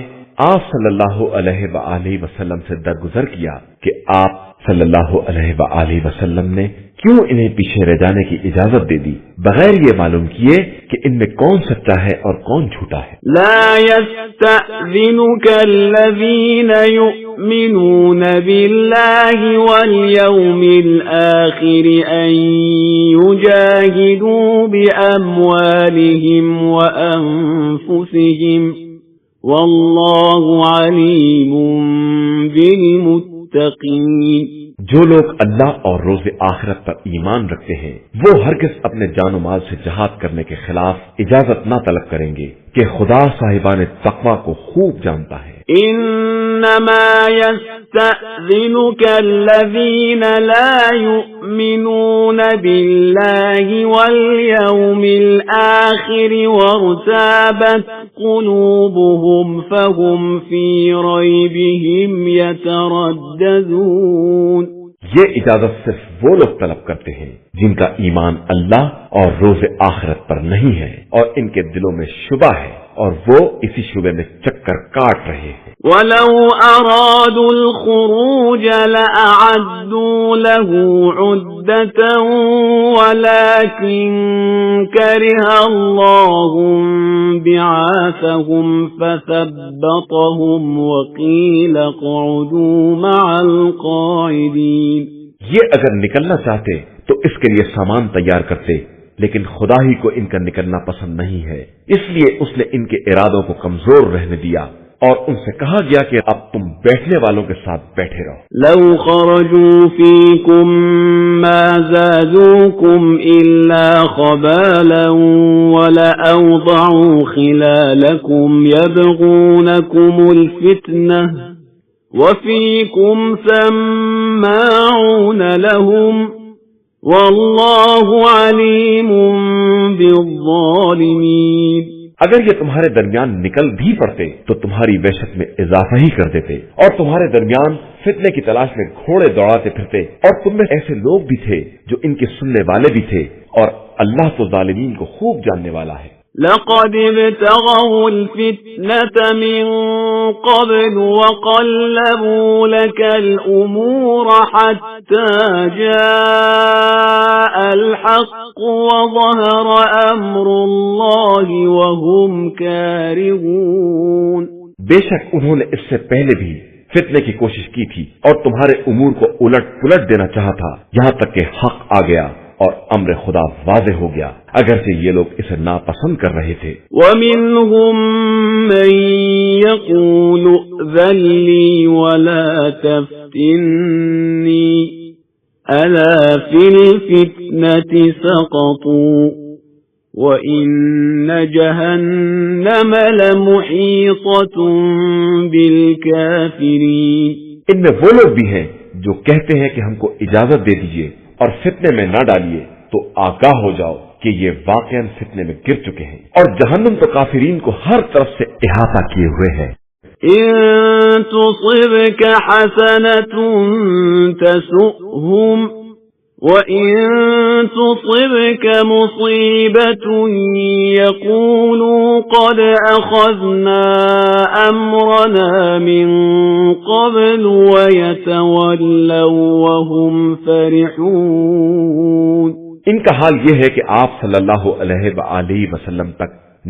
آپ صلی اللہ علیہ وآلہ وسلم سے درگزر کیا کہ آپ صلی اللہ علیہ وآلہ وسلم نے کیوں انہیں پیچھے رہ جانے کی اجازت دے دی بغیر یہ معلوم کیے کہ ان میں کون سچا ہے اور کون جھوٹا ہے۔ لا يستأذنك الذين يؤمنون بالله واليوم الآخر أن يجاهدوا بأموالهم وأنفسهم والله عليم بالمتقين۔ جو لوگ اللہ اور روز آخرت پر ایمان رکھتے ہیں وہ ہرگز اپنے جان و مال سے جہاد کرنے کے خلاف اجازت نہ طلب کریں گے کہ خدا صاحبان تقوی کو خوب جانتا ہے۔ انما يستأذنك الذين لا يؤمنون بالله واليوم الآخر وارتابت قلوبهم فهم في ريبهم يترددون۔ یہ اجازت صرف وہ لوگ طلب کرتے ہیں جن کا ایمان اللہ اور روز آخرت پر نہیں ہے اور ان کے دلوں میں شبہ ہے اور وہ اسی شبے میں چکر کاٹ رہے ہیں۔ وَلَوْ أَرَادُوا الْخُرُوجَ لَأَعَدُّوا لَهُ عُدَّةً وَلَكِنْ كَرِهَ اللَّهُ بِعَاثَهُمْ فَثَبَّطَهُمْ وَقِيلَ اقْعُدُوا مَعَ الْقَاعِدِينَ۔ یہ اگر نکلنا چاہتے تو اس کے لیے سامان تیار کرتے، لیکن خدا ہی کو ان کا نکلنا پسند نہیں ہے، اس لیے اس نے ان کے ارادوں کو کمزور رہنے دیا اور ان سے کہا گیا کہ اب تم بیٹھنے والوں کے ساتھ بیٹھے رہو۔ لو خرجوا فيكم ما زادوكم إلا خبالا ولأوضعوا خلالكم يبغونكم الفتنة وفيكم سماعون لهم والله عليم بالظالمين۔ اگر یہ تمہارے درمیان نکل بھی پڑتے تو تمہاری وحشت میں اضافہ ہی کر دیتے اور تمہارے درمیان فتنے کی تلاش میں گھوڑے دوڑاتے پھرتے، اور تم میں ایسے لوگ بھی تھے جو ان کے سننے والے بھی تھے، اور اللہ تو ظالمین کو خوب جاننے والا ہے۔ لقد ابتغوا الفتنة من قبل وقلبوا لك الأمور حتى جاء الحق وظهر أمر الله وهم كارهون۔ بے شک انہوں نے اس سے پہلے بھی فتنے کی کوشش کی تھی اور تمہارے امور کو الٹ پلٹ دینا چاہا تھا، یہاں تک کہ حق آ گیا اور امر خدا واضح ہو گیا، اگرچہ یہ لوگ اسے ناپسند کر رہے تھے۔ وَمِنْهُمْ مَنْ يَقُولُ ائْذَنْ لِي وَلَا تَفْتِنِّي أَلَا فِي الْفِتْنَةِ سَقَطُوا وَإِنَّ جَهَنَّمَ لَمُحِيطَةٌ بِالْكَافِرِينَ۔ ان میں وہ لوگ بھی ہیں جو کہتے ہیں کہ ہم کو اجازت دے دیجئے اور فتنے میں نہ ڈالیے، تو آگاہ ہو جاؤ کہ یہ واقعاً فتنے میں گر چکے ہیں، اور جہنم تو کافرین کو ہر طرف سے احاطہ کیے ہوئے ہے۔ إن تصبك حسنة تسؤهم وَإِن تُصِبْكَ مُصِيبَةٌ يَقُولُوا قَدْ أَخَذْنَا أَمْرَنَا مِن قَبْلُ وَيَتَوَلَّوْا وَهُمْ فَرِحُونَ۔ ان کا حال یہ ہے کہ آپ صلی اللہ علیہ وآلہ وسلم تک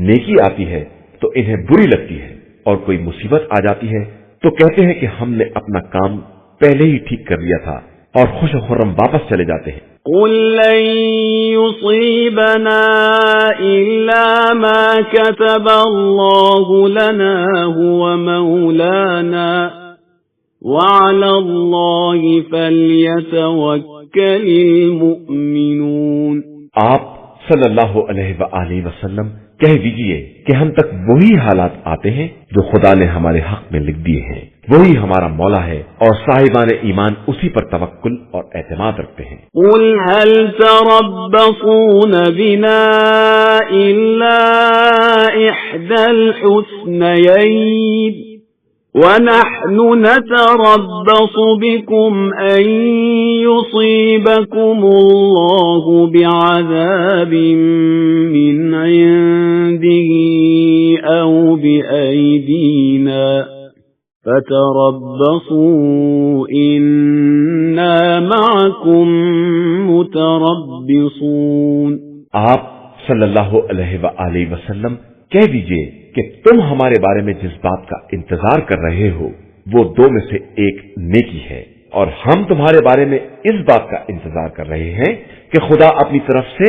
نیکی آتی ہے تو انہیں بری لگتی ہے، اور کوئی مصیبت آ جاتی ہے تو کہتے ہیں کہ ہم نے اپنا کام پہلے ہی ٹھیک کر لیا تھا، اور خوش و خرم واپس چلے جاتے ہیں۔ قُل لَّن يُصِيبَنَا إِلَّا مَا كَتَبَ اللَّهُ لَنَا هُوَ مَوْلَانَا وَعَلَى اللَّهِ فَلْيَتَوَكَّلِ الْمُؤْمِنُونَ۔ آپ صلی اللہ علیہ وآلہ وسلم کہہ دیجئے کہ ہم تک وہی حالات آتے ہیں جو خدا نے ہمارے حق میں لکھ دیے ہیں، وہی ہمارا مولا ہے، اور صاحبان ایمان اسی پر توکل اور اعتماد رکھتے ہیں۔ قُلْ هَلْ تَرَبَّصُونَ بِنَا إِلَّا إِحْدَى الْحُسْنَيَيْنِ وَنَحْنُ نَتَرَبَّصُ بِكُمْ أَن يُصِيبَكُمُ اللَّهُ بِعَذَابٍ مِّنْ عِندِهِ أَوْ بِأَيْدِينَا فَتَرَبَّصُوا إِنَّا مَعَكُمْ مُتَرَبِّصُونَ۔ آپ صلی اللہ علیہ وآلہ وسلم کہہ دیجئے کہ تم ہمارے بارے میں جس بات کا انتظار کر رہے ہو وہ دو میں سے ایک نیکی ہے، اور ہم تمہارے بارے میں اس بات کا انتظار کر رہے ہیں کہ خدا اپنی طرف سے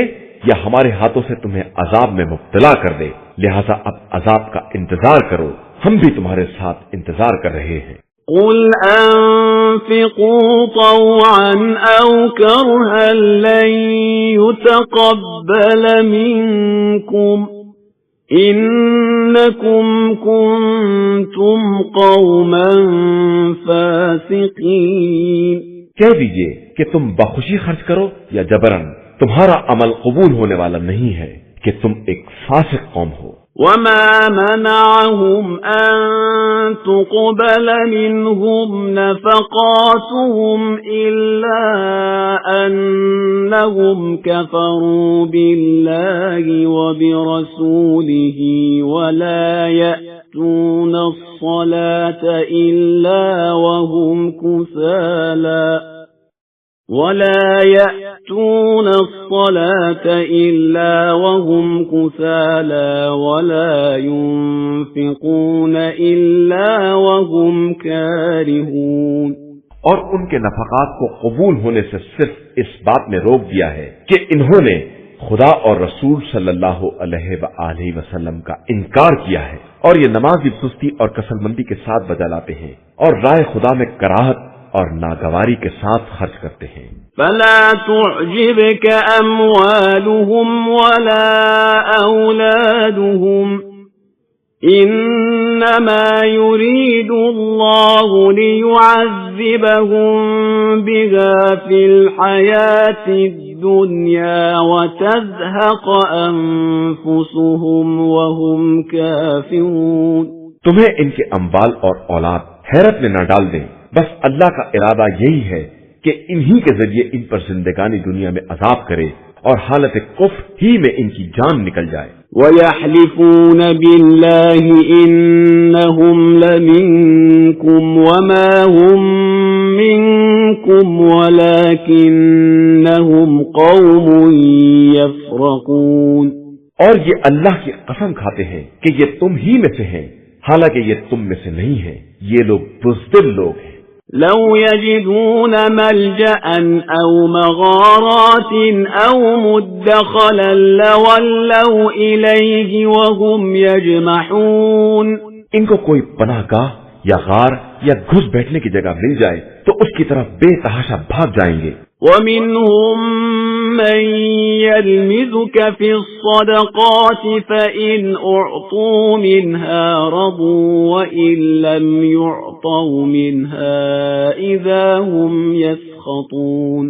یا ہمارے ہاتھوں سے تمہیں عذاب میں مبتلا کر دے، لہذا اب عذاب کا انتظار کرو، ہم بھی تمہارے ساتھ انتظار کر رہے ہیں۔ قُلْ أَنفِقُوا طَوْعًا أَوْ كَرْهًا لَّن يُتَقَبَّلَ مِنكُمْ إِنَّكُمْ كُنتُمْ قَوْمًا فَاسِقِينَ۔ کہہ دیجئے کہ تم بخوشی خرچ کرو یا جبرن، تمہارا عمل قبول ہونے والا نہیں ہے کہ تم ایک فاسق قوم ہو۔ وَمَا مَنَعَهُمْ أَن تُقْبَلَ مِنْهُمْ نَفَقَاتُهُمْ إِلَّا أَنَّهُمْ كَفَرُوا بِاللَّهِ وَبِرَسُولِهِ وَلَا يَأْتُونَ الصَّلَاةَ إِلَّا وَهُمْ كُسَالَى وَلَا يُنفِقُونَ إِلَّا وَهُمْ كَارِهُونَ۔ اور ان کے نفقات کو قبول ہونے سے صرف اس بات میں روک دیا ہے کہ انہوں نے خدا اور رسول صلی اللہ علیہ وآلہ وسلم کا انکار کیا ہے، اور یہ نماز بھی سستی اور کسل مندی کے ساتھ بجا لاتے ہیں، اور رائے خدا میں کراہت اور ناگواری کے ساتھ خرچ کرتے ہیں۔ فَلَا تُعْجِبْكَ أَمْوَالُهُمْ وَلَا أَوْلَادُهُمْ إِنَّمَا يُرِيدُ اللَّهُ لِيُعَذِّبَهُم بِهَا فِي الْحَيَاةِ الدُّنْيَا وَتَزْهَقَ أَنفُسُهُمْ وَهُمْ كَافِرُونَ۔ تمہیں ان کے اموال اور اولاد حیرت میں نہ ڈال دیں، بس اللہ کا ارادہ یہی ہے کہ انہی کے ذریعے ان پر زندگانی دنیا میں عذاب کرے اور حالت کفر ہی میں ان کی جان نکل جائے۔ وَيَحْلِفُونَ بِاللَّهِ إِنَّهُمْ لَمِنكُمْ وَمَا هُمْ مِنكُمْ وَلَكِنَّهُمْ قَوْمٌ يَفْرَقُونَ۔ اور یہ اللہ کی قسم کھاتے ہیں کہ یہ تم ہی میں سے ہیں، حالانکہ یہ تم میں سے نہیں ہیں، یہ لوگ بزدل لوگ ہیں۔ لَوْ يَجِدُونَ مَلْجَأً أَوْ مَغَارَاتٍ أَوْ مُدَّخَلًا لَوَلَّوْا إِلَيْهِ وَهُمْ يَجْمَحُونَ۔ ان کو کوئی پناہ گاہ یا غار یا گھس بیٹھنے کی جگہ مل جائے تو اس کی طرف بے تحاشا بھاگ جائیں گے۔ وَمِنْهُمْ مَنْ يَلْمِزُكَ فِي الصَّدَقَاتِ فَإِنْ أُعْطُوا مِنْهَا رَضُوا وَإِنْ لَمْ يُعْطَوْا مِنْهَا إِذَا هُمْ يَسْخَطُونَ۔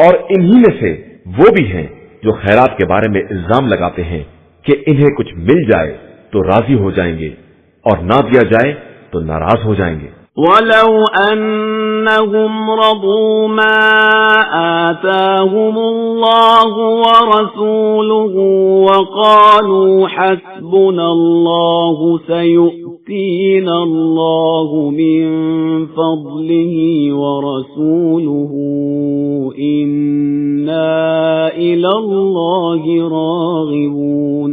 اور انہی میں سے وہ بھی ہیں جو خیرات کے بارے میں الزام لگاتے ہیں کہ انہیں کچھ مل جائے تو راضی ہو جائیں گے، اور نہ دیا جائے تو ناراض ہو جائیں گے۔ وَلَوْ أَنَّهُمْ رَضُوا مَا آتَاهُمُ اللَّهُ وَرَسُولُهُ وَقَالُوا حَسْبُنَا اللَّهُ سَيُؤْتِينَا اللَّهُ مِنْ فَضْلِهِ وَرَسُولُهُ إِنَّا إِلَى اللَّهِ رَاغِبُونَ۔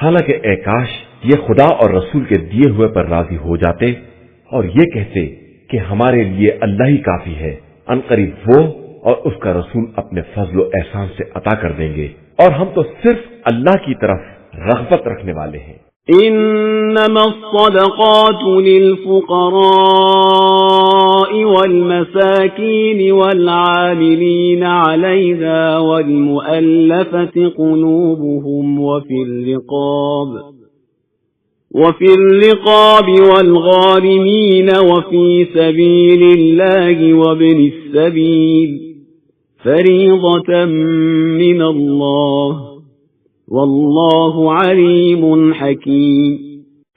حالانکہ اے کاش یہ خدا اور رسول کے دیے ہوئے پر راضی ہو جاتے اور یہ کہتے کہ ہمارے لیے اللہ ہی کافی ہے، عنقریب وہ اور اس کا رسول اپنے فضل و احسان سے عطا کر دیں گے، اور ہم تو صرف اللہ کی طرف رغبت رکھنے والے ہیں۔ إنما الصدقات للفقراء والمساكين والعاملين عليها والمؤلفة قلوبهم وفي الرقاب والغارمين وفي سبيل الله وابن السبيل فريضة من الله واللہ علیم حکیم۔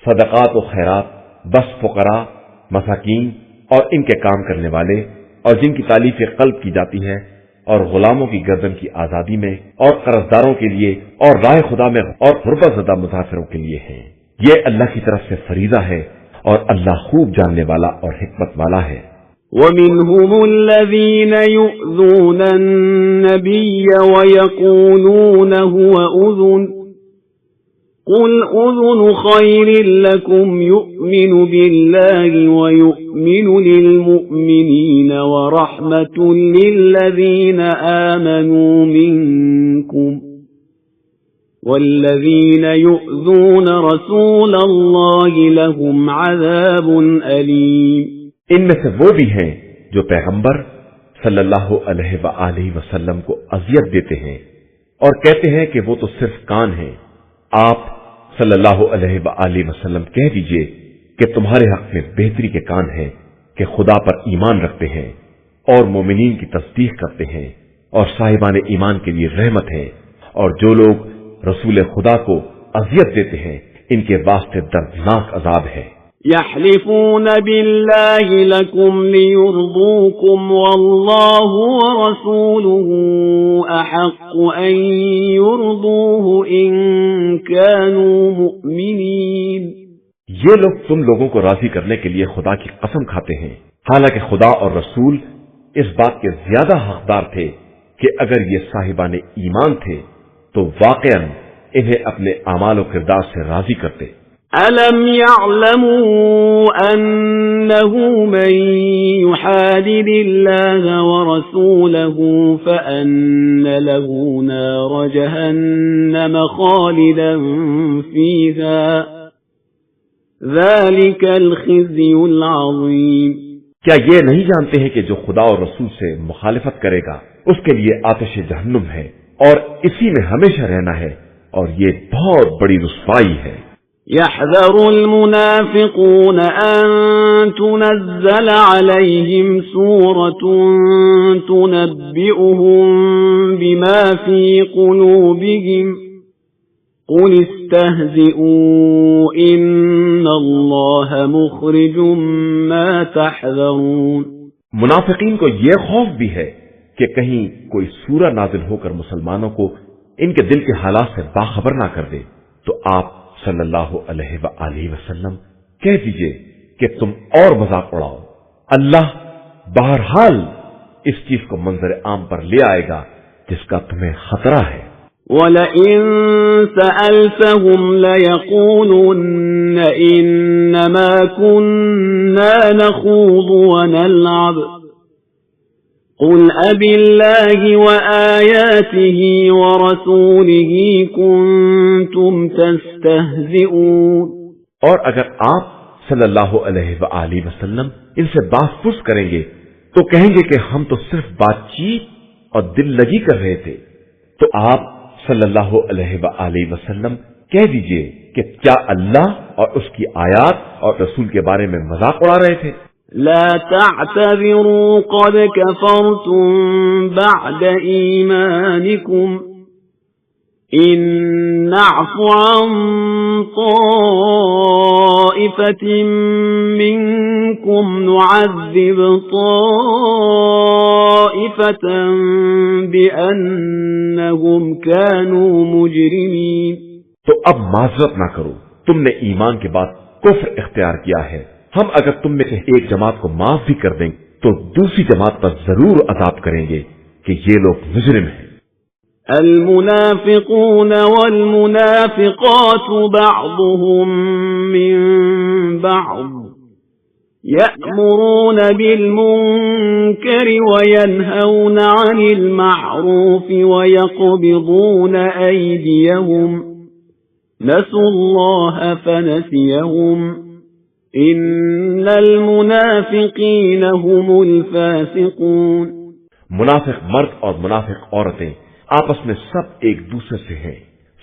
صدقات و خیرات بس فقراء، مساکین اور ان کے کام کرنے والے اور جن کی تالیف قلب کی جاتی ہے، اور غلاموں کی گردن کی آزادی میں، اور قرضداروں کے لیے، اور راہ خدا میں، اور غربت زدہ مسافروں کے لیے ہیں۔ یہ اللہ کی طرف سے فریضہ ہے اور اللہ خوب جاننے والا اور حکمت والا ہے۔ وَمِنْهُمُ الَّذِينَ يُؤْذُونَ النَّبِيَّ وَيَقُولُونَ هُوَ أُذُنٌ قُلْ أُذُنُ خَيْرٍ لَكُمْ يُؤْمِنُ بِاللَّهِ وَيُؤْمِنُ لِلْمُؤْمِنِينَ وَرَحْمَةٌ لِلَّذِينَ آمَنُوا مِنكُمْ وَالَّذِينَ يُؤْذُونَ رَسُولَ اللَّهِ لَهُمْ عَذَابٌ أَلِيمٌ۔ ان میں سے وہ بھی ہیں جو پیغمبر صلی اللہ علیہ وآلہ وسلم کو اذیت دیتے ہیں اور کہتے ہیں کہ وہ تو صرف کان ہیں۔ آپ صلی اللہ علیہ وآلہ وسلم کہہ دیجئے کہ تمہارے حق میں بہتری کے کان ہیں کہ خدا پر ایمان رکھتے ہیں اور مومنین کی تصدیق کرتے ہیں اور صاحبان ایمان کے لیے رحمت ہے، اور جو لوگ رسول خدا کو اذیت دیتے ہیں ان کے واسطے دردناک عذاب ہے۔ يحلفون بالله لكم ليرضوكم والله ورسوله أحق أن يرضوه إن كانوا مؤمنين۔ یہ لوگ تم لوگوں کو راضی کرنے کے لیے خدا کی قسم کھاتے ہیں، حالانکہ خدا اور رسول اس بات کے زیادہ حقدار تھے کہ اگر یہ صاحبان ایمان تھے تو واقعاً انہیں اپنے اعمال و کردار سے راضی کرتے۔ أَلَمْ يَعْلَمُوا أَنَّهُ مَن يُحَادِدِ اللَّهَ وَرَسُولَهُ فَأَنَّ لَهُ نَارَ جَهَنَّمَ خَالِدًا فِيهَا ذَلِكَ الْخِزْيُ الْعَظِيمُ۔ کیا یہ نہیں جانتے ہیں کہ جو خدا اور رسول سے مخالفت کرے گا اس کے لیے آتش جہنم ہے اور اسی میں ہمیشہ رہنا ہے، اور یہ بہت بڑی رسوائی ہے۔ يحذر المنافقون أن تنزل عليهم سورة تنبئهم بما في قلوبهم قل استهزئوا إن الله مخرج ما تحذرون۔ منافقین کو یہ خوف بھی ہے کہ کہیں کوئی سورہ نازل ہو کر مسلمانوں کو ان کے دل کے حالات سے باخبر نہ کر دے، تو آپ صلی اللہ علیہ وآلہ وسلم کہہ دیجئے کہ تم اور مذاق اڑاؤ، اللہ بہرحال اس چیز کو منظر عام پر لے آئے گا جس کا تمہیں خطرہ ہے۔ وَلَئِن سَأَلْتَهُمْ لَيَقُولُنَّ إِنَّمَا كُنَّا نَخُوضُ وَنَلْعَبُ قُلْ أَبِاللَّهِ وَآيَاتِهِ وَرَسُولِهِ كُنتُمْ تَسْتَهْزِئُونَ۔ اور اگر آپ صلی اللہ علیہ وآلہ وسلم ان سے بات پرس کریں گے تو کہیں گے کہ ہم تو صرف بات چیت اور دل لگی کر رہے تھے، تو آپ صلی اللہ علیہ وآلہ وسلم کہہ دیجئے کہ کیا اللہ اور اس کی آیات اور رسول کے بارے میں مذاق اڑا رہے تھے؟ لا تعتذروا قد كفرتم بعد إيمانكم إن نعف عن طائفة منكم نعذب طائفة بأنهم كانوا مجرمين۔ تو اب معذرت نہ کرو، تم نے ایمان کے بعد کفر اختیار کیا ہے، ہم اگر تم میں سے ایک جماعت کو معاف بھی کر دیں تو دوسری جماعت پر ضرور عذاب کریں گے کہ یہ لوگ مجرم ہیں۔ المنافقون والمنافقات بعضهم من بعض يأمرون بالمنكر وينهون عن المعروف ويقبضون أيديهم نسوا الله فنسيهم إن المنافقين هم الفاسقون۔ منافق مرد اور منافق عورتیں آپس میں سب ایک دوسرے سے ہیں،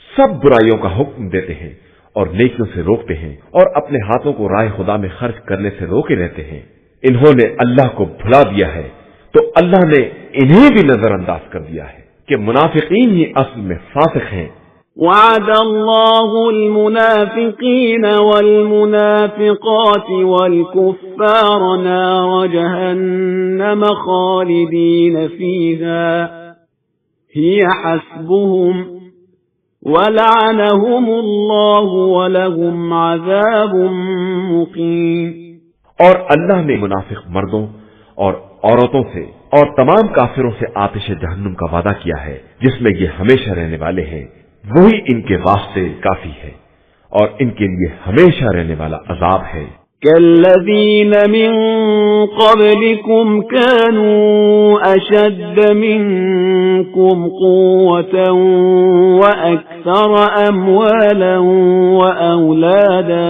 سب برائیوں کا حکم دیتے ہیں اور نیکیوں سے روکتے ہیں اور اپنے ہاتھوں کو راہ خدا میں خرچ کرنے سے روکے رہتے ہیں۔ انہوں نے اللہ کو بھلا دیا ہے تو اللہ نے انہیں بھی نظر انداز کر دیا ہے کہ منافقین ہی اصل میں فاسق ہیں۔ وعد الله المنافقين والمنافقات والكفار نار جهنم خالدين فيها هي حسبهم ولعنهم الله ولهم عذاب مقيم۔ اور اللہ نے منافق مردوں اور عورتوں سے اور تمام کافروں سے آتش جہنم کا وعدہ کیا ہے جس میں یہ ہمیشہ رہنے والے ہیں، وہی ان کے واسطے کافی ہے اور ان کے لیے ہمیشہ رہنے والا عذاب ہے۔ كالذين من قبلكم كانوا أشد منكم قوة وأكثر أموالا وأولادا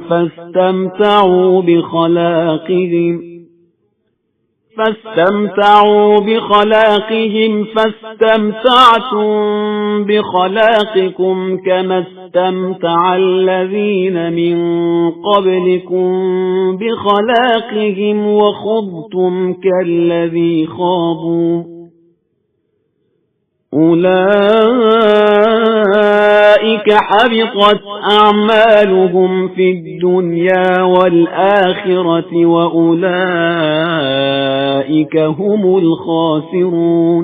فاستمتعوا بخلاقهم فاستمتعتم بخلاقكم كما استمتع الذين من قبلكم بخلاقهم وخضتم كالذي خاضوا أولئك حبطت أعمالهم في الدنيا والآخرة وأولئك هم الخاسرون۔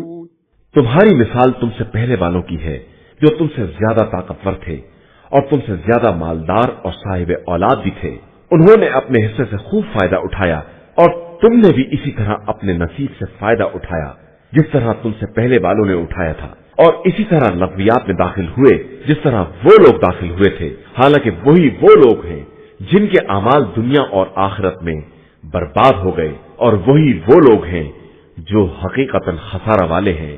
تمہاری مثال تم سے پہلے والوں کی ہے جو تم سے زیادہ طاقتور تھے اور تم سے زیادہ مالدار اور صاحب اولاد بھی تھے، انہوں نے اپنے حصے سے خوب فائدہ اٹھایا اور تم نے بھی اسی طرح اپنے نصیب سے فائدہ اٹھایا جس طرح تم سے پہلے والوں نے اٹھایا تھا، اور اسی طرح لغویات میں داخل ہوئے جس طرح وہ لوگ داخل ہوئے تھے، حالانکہ وہی وہ لوگ ہیں جن کے اعمال دنیا اور آخرت میں برباد ہو گئے، اور وہی وہ لوگ ہیں جو حقیقتاً خسارہ والے ہیں۔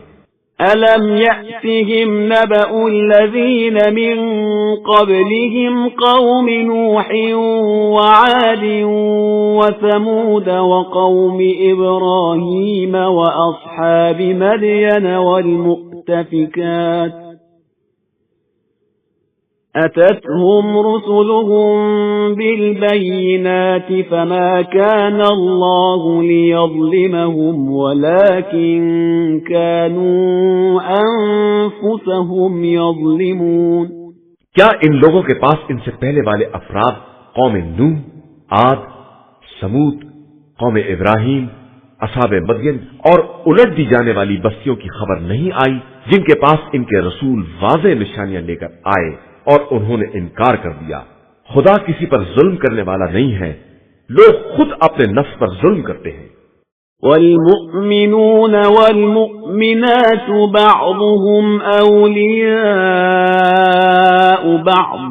أَلَمْ يَأْتِهِمْ نَبَأُ الَّذِينَ مِنْ قَبْلِهِمْ قَوْمِ نُوحٍ وَعَادٍ وَثَمُودَ وَقَوْمِ إِبْرَاهِيمَ وَأَصْحَابِ مَدْيَنَ وَالْمُؤْتَفِكَاتِ أَتَتْهُمْ رُسُلُهُم بِالْبَيِّنَاتِ فَمَا كَانَ اللَّهُ لِيَظْلِمَهُمْ وَلَكِن كَانُوا أَنفُسَهُمْ يَظْلِمُونَ۔ کیا ان لوگوں کے پاس ان سے پہلے والے افراد قوم نوح، عاد، سمود، قوم ابراہیم، اصحاب مدین اور الٹ دی جانے والی بستیوں کی خبر نہیں آئی جن کے پاس ان کے رسول واضح نشانیاں لے کر آئے اور انہوں نے انکار کر دیا؟ خدا کسی پر ظلم کرنے والا نہیں ہے، لوگ خود اپنے نفس پر ظلم کرتے ہیں۔ والمؤمنون والمؤمنات بعضهم أولياء بعض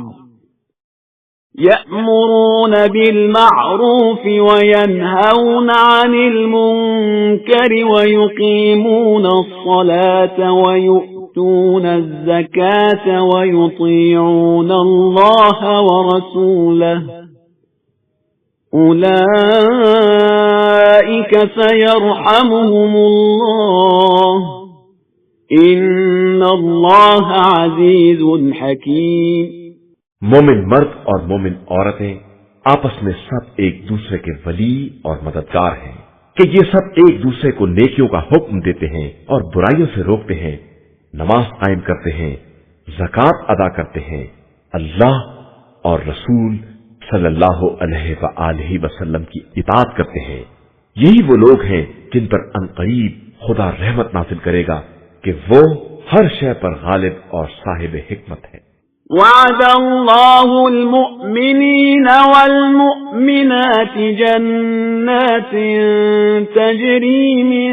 يأمرون بالمعروف وينهون عن المنكر ويقيمون الصلاة ويؤتون الزكاة ويطيعون الله ورسوله أولئك سيرحمهم الله إن الله عزيز حكيم۔ مومن مرد اور مومن عورتیں آپس میں سب ایک دوسرے کے ولی اور مددگار ہیں کہ یہ سب ایک دوسرے کو نیکیوں کا حکم دیتے ہیں اور برائیوں سے روکتے ہیں، نماز قائم کرتے ہیں، زکات ادا کرتے ہیں، اللہ اور رسول صلی اللہ علیہ وآلہ وسلم کی اطاعت کرتے ہیں، یہی وہ لوگ ہیں جن پر عنقریب خدا رحمت نازل کرے گا کہ وہ ہر شے پر غالب اور صاحب حکمت ہے۔ وعد الله المؤمنين والمؤمنات جنات تجري من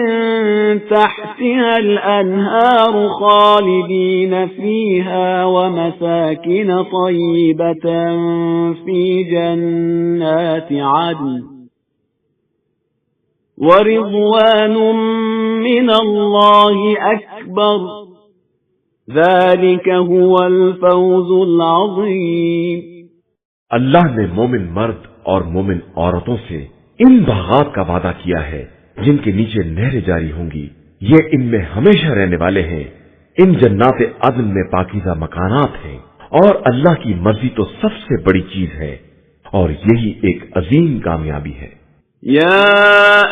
تحتها الأنهار خالدين فيها ومساكن طيبة في جنات عدن ورضوان من الله أكبر ذلك هو الفوز العظیم۔ اللہ نے مومن مرد اور مومن عورتوں سے ان باغات کا وعدہ کیا ہے جن کے نیچے نہریں جاری ہوں گی، یہ ان میں ہمیشہ رہنے والے ہیں، ان جنات عدن میں پاکیزہ مکانات ہیں، اور اللہ کی مرضی تو سب سے بڑی چیز ہے، اور یہی ایک عظیم کامیابی ہے۔ يا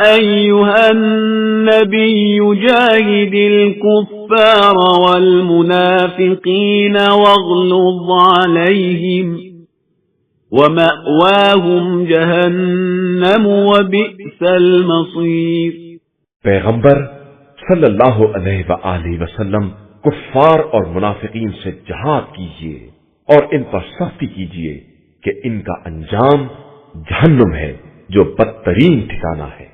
أيها النبي جاهد الكفار والمنافقين واغلظ عليهم ومأواهم جهنم وبئس المصير۔ پیغمبر صلی اللہ علیہ وآلہ وسلم کفار اور منافقین سے جہاد کیجیے اور ان پر سختی کیجیے کہ ان کا انجام جہنم ہے جو بدترین ٹھکانہ ہے۔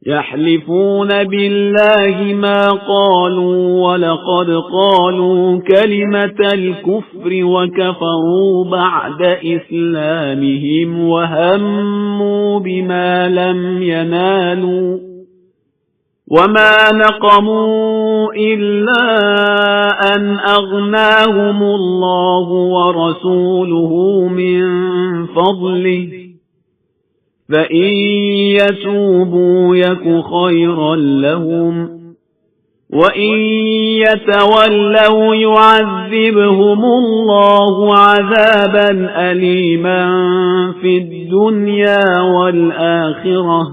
يحلفون بالله ما قالوا ولقد قالوا كلمة الكفر وكفروا بعد إسلامهم وهموا بما لم ينالوا وما نقموا إلا أن أغناهم الله ورسوله من فضله فَإِن يَتُوبُوا يَكُ خَيْرًا لَّهُمْ وَإِن يَتَوَلَّوْا يُعَذِّبْهُمُ اللَّهُ عَذَابًا أَلِيمًا فِي الدُّنْيَا وَالْآخِرَةِ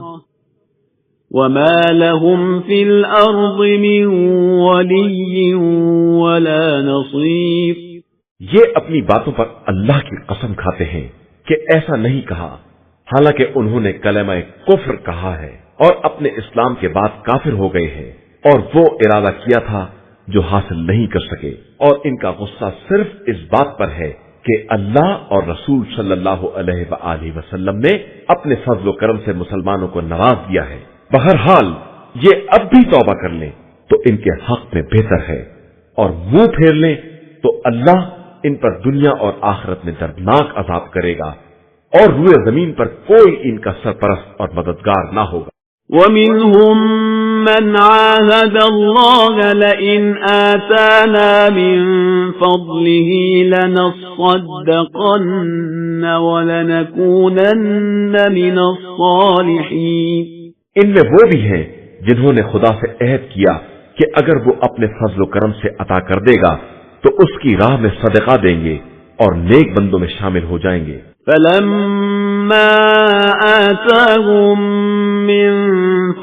وَمَا لَهُمْ فِي الْأَرْضِ مِن وَلِيٍّ وَلَا نَصِيرٍ۔ یہ اپنی باتوں پر اللہ کی قسم کھاتے ہیں کہ ایسا نہیں کہا، حالانکہ انہوں نے کلمہ کفر کہا ہے اور اپنے اسلام کے بعد کافر ہو گئے ہیں، اور وہ ارادہ کیا تھا جو حاصل نہیں کر سکے، اور ان کا غصہ صرف اس بات پر ہے کہ اللہ اور رسول صلی اللہ علیہ وآلہ وسلم نے اپنے فضل و کرم سے مسلمانوں کو نواز دیا ہے۔ بہرحال یہ اب بھی توبہ کر لیں تو ان کے حق میں بہتر ہے، اور منہ پھیر لیں تو اللہ ان پر دنیا اور آخرت میں دردناک عذاب کرے گا، اور روئے زمین پر کوئی ان کا سرپرست اور مددگار نہ ہوگا۔ وَمِنْهُمْ مَنْ عَاهَدَ اللَّهَ لَئِنْ آتَانَا مِنْ فَضْلِهِ لَنَصَّدَّقَنَّ وَلَنَكُونَنَّ مِنَ الصَّالِحِينَ۔ ان میں وہ بھی ہیں جنہوں نے خدا سے عہد کیا کہ اگر وہ اپنے فضل و کرم سے عطا کر دے گا تو اس کی راہ میں صدقہ دیں گے اور نیک بندوں میں شامل ہو جائیں گے۔ فَلَمَّا آتَاهُم مِّن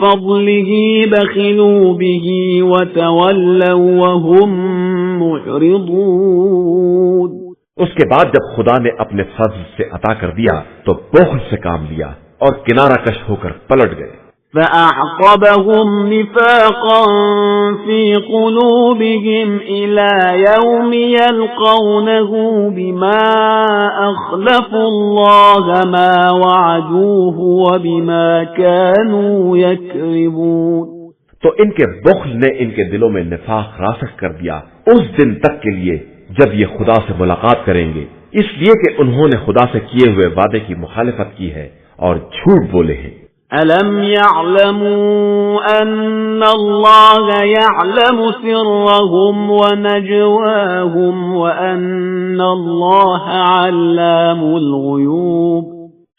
فَضْلِهِ بَخِلُوا بِهِ وَتَوَلَّوْا وَهُم مُّعْرِضُونَ۔ اس کے بعد جب خدا نے اپنے فضل سے عطا کر دیا تو بخل سے کام لیا اور کنارہ کش ہو کر پلٹ گئے۔ فَأَعْقَبَهُمْ نِفَاقًا فِي قُلُوبِهِمْ إِلَى يَوْمِ يَلْقَوْنَهُ بِمَا أَخْلَفُوا اللَّهَ مَا وَعَدُوهُ وَبِمَا كَانُوا يَكْذِبُونَ۔ تو ان کے بخل نے ان کے دلوں میں نفاق راسخ کر دیا اس دن تک کے لیے جب یہ خدا سے ملاقات کریں گے، اس لیے کہ انہوں نے خدا سے کیے ہوئے وعدے کی مخالفت کی ہے اور جھوٹ بولے ہیں۔ أَلَمْ يَعْلَمُوا أَنَّ اللَّهَ يَعْلَمُ سِرَّهُمْ وَنَجْوَاهُمْ وَأَنَّ اللَّهَ عَلَّامُ الْغُيُوبِ؟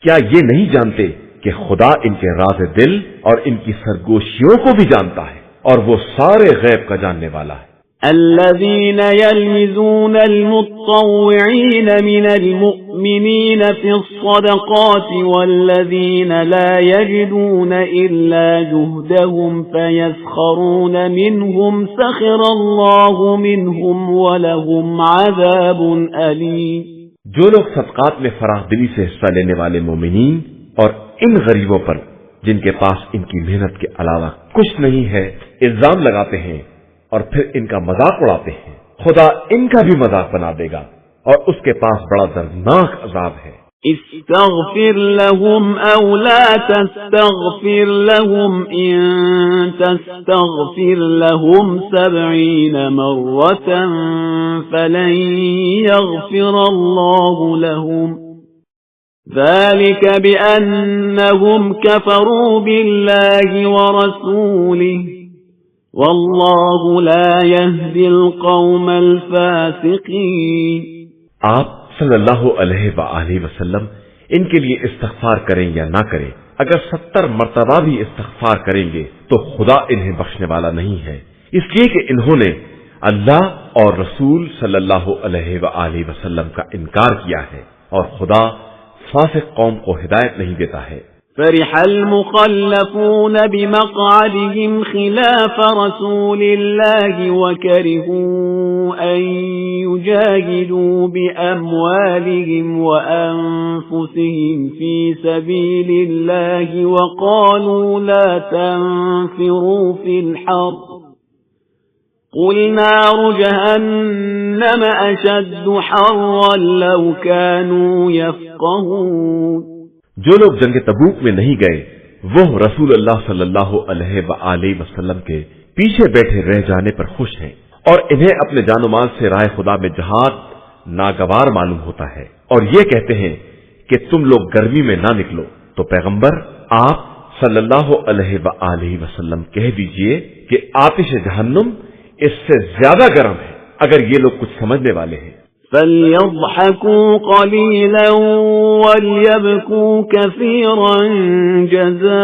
کیا یہ نہیں جانتے کہ خدا ان کے راز دل اور ان کی سرگوشیوں کو بھی جانتا ہے، اور وہ سارے غیب کا جاننے والا ہے۔ الذين يلمزون المتطوعين من المؤمنين في الصدقات والذين لا يجدون إلا جهدهم فيسخرون منهم سخر الله منهم ولهم عذاب أليم۔ جو لوگ صدقات میں فراخ دلی سے حصہ لینے والے مومنین اور ان غریبوں پر جن کے پاس ان کی محنت کے علاوہ کچھ نہیں ہے الزام لگاتے ہیں اور پھر ان کا مذاق اڑاتے ہیں، خدا ان کا بھی مذاق بنا دے گا اور اس کے پاس بڑا دردناک عذاب ہے۔ استغفر لهم أو لا تستغفر لهم إن تستغفر لهم 70 مرة فلن يغفر الله لهم ذلك بأنهم كفروا بالله ورسوله واللہ لا يهدی القوم الفاسقین۔ آپ صلی اللہ علیہ وآلہ وسلم ان کے لیے استغفار کریں یا نہ کریں، اگر 70 مرتبہ بھی استغفار کریں گے تو خدا انہیں بخشنے والا نہیں ہے، اس لیے کہ انہوں نے اللہ اور رسول صلی اللہ علیہ وآلہ وسلم کا انکار کیا ہے، اور خدا فاسق قوم کو ہدایت نہیں دیتا ہے۔ فرح المخلفون بمقعدهم خلاف رسول الله وكرهوا أن يجاهدوا بأموالهم وأنفسهم في سبيل الله وقالوا لا تنفروا في الحر قل نار جهنم أشد حرا لو كانوا يفقهون۔ جو لوگ جنگ تبوک میں نہیں گئے وہ رسول اللہ صلی اللہ علیہ وآلہ وسلم کے پیچھے بیٹھے رہ جانے پر خوش ہیں، اور انہیں اپنے جان و مال سے راہ خدا میں جہاد ناگوار معلوم ہوتا ہے، اور یہ کہتے ہیں کہ تم لوگ گرمی میں نہ نکلو۔ تو پیغمبر آپ صلی اللہ علیہ وآلہ وسلم کہہ دیجئے کہ آتش جہنم اس سے زیادہ گرم ہے، اگر یہ لوگ کچھ سمجھنے والے ہیں۔ فَلْيَضْحَكُوا قَلِيلًا وَلْيَبْكُوا كَثِيرًا جَزَاءً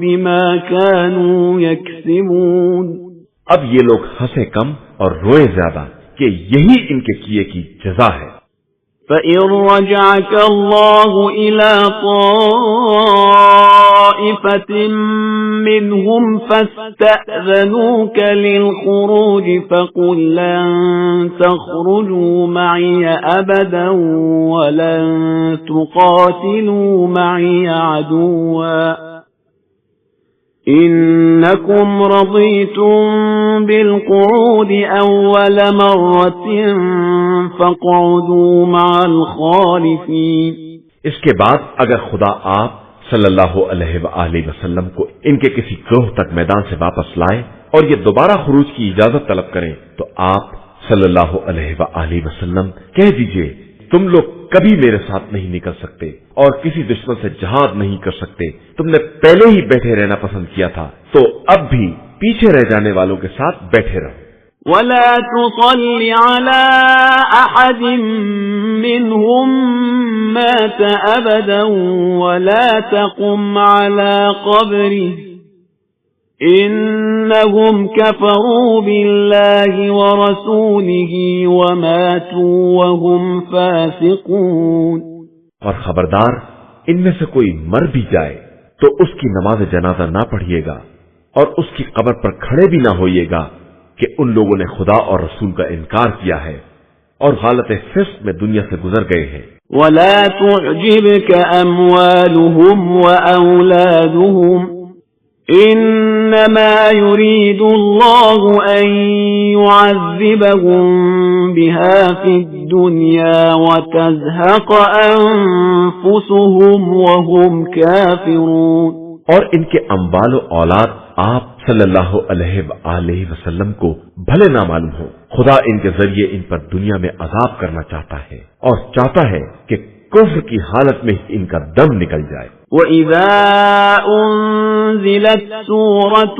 بِمَا كَانُوا يَكْسِبُونَ۔ اب یہ لوگ ہنسیں کم اور روئیں زیادہ کہ یہی ان کے کیے کی جزا ہے۔ فَإِن رَّجَعَكَ اللَّهُ إِلَىٰ طَائِفَةٍ مِّنْهُمْ فَاسْتَأْذَنُوكَ لِلْخُرُوجِ فَقُل لَّن تَخْرُجُوا مَعِيَ أَبَدًا وَلَن تُقَاتِلُوا مَعِيَ عَدُوًّا إِنَّكُمْ رَضِيتُم بِالْقُعُودِ أَوَّلَ مَرَّةٍ فَاقْعُدُوا مَعَ الْخَالِفِينَ۔ اس کے بعد اگر خدا آپ صلی اللہ علیہ وآلہ وسلم کو ان کے کسی گروہ تک میدان سے واپس لائے اور یہ دوبارہ خروج کی اجازت طلب کریں تو آپ صلی اللہ علیہ وآلہ وسلم کہہ دیجئے تم لوگ کبھی میرے ساتھ نہیں نکل سکتے اور کسی دشمن سے جہاد نہیں کر سکتے، تم نے پہلے ہی بیٹھے رہنا پسند کیا تھا تو اب بھی پیچھے رہ جانے والوں کے ساتھ بیٹھے رہو۔ وَلَا تُصَلِّ عَلَىٰ أَحَدٍ مِّنْهُم مَّاتَ أَبَدًا وَلَا تَقُمْ عَلَىٰ قَبْرِهِ إِنَّهُمْ كَفَرُوا بِاللَّهِ وَرَسُولِهِ وَمَاتُوا وَهُمْ فَاسِقُونَ۔ اور خبردار ان میں سے کوئی مر بھی جائے تو اس کی نماز جنازہ نہ پڑھیے گا اور اس کی قبر پر کھڑے بھی نہ ہوئیے گا کہ ان لوگوں نے خدا اور رسول کا انکار کیا ہے اور حالت فسق میں دنیا سے گزر گئے ہیں۔ وَلَا تُعْجِبْكَ أَمْوَالُهُمْ وَأَوْلَادُهُمْ إِنَّمَا يُرِيدُ اللَّهُ أَن يُعَذِّبَهُم بِهَا فِي الدُّنْيَا وَتَزْهَقَ أَنفُسُهُمْ وَهُمْ كَافِرُونَ۔ اور ان کے اموال و اولاد آپ صلی اللہ علیہ وآلہ وسلم کو بھلے نہ معلوم ہو، خدا ان کے ذریعے ان پر دنیا میں عذاب کرنا چاہتا ہے اور چاہتا ہے کہ کفر کی حالت میں ان کا دم نکل جائے۔ وَإِذَا أُنزِلَتْ سُورَةٌ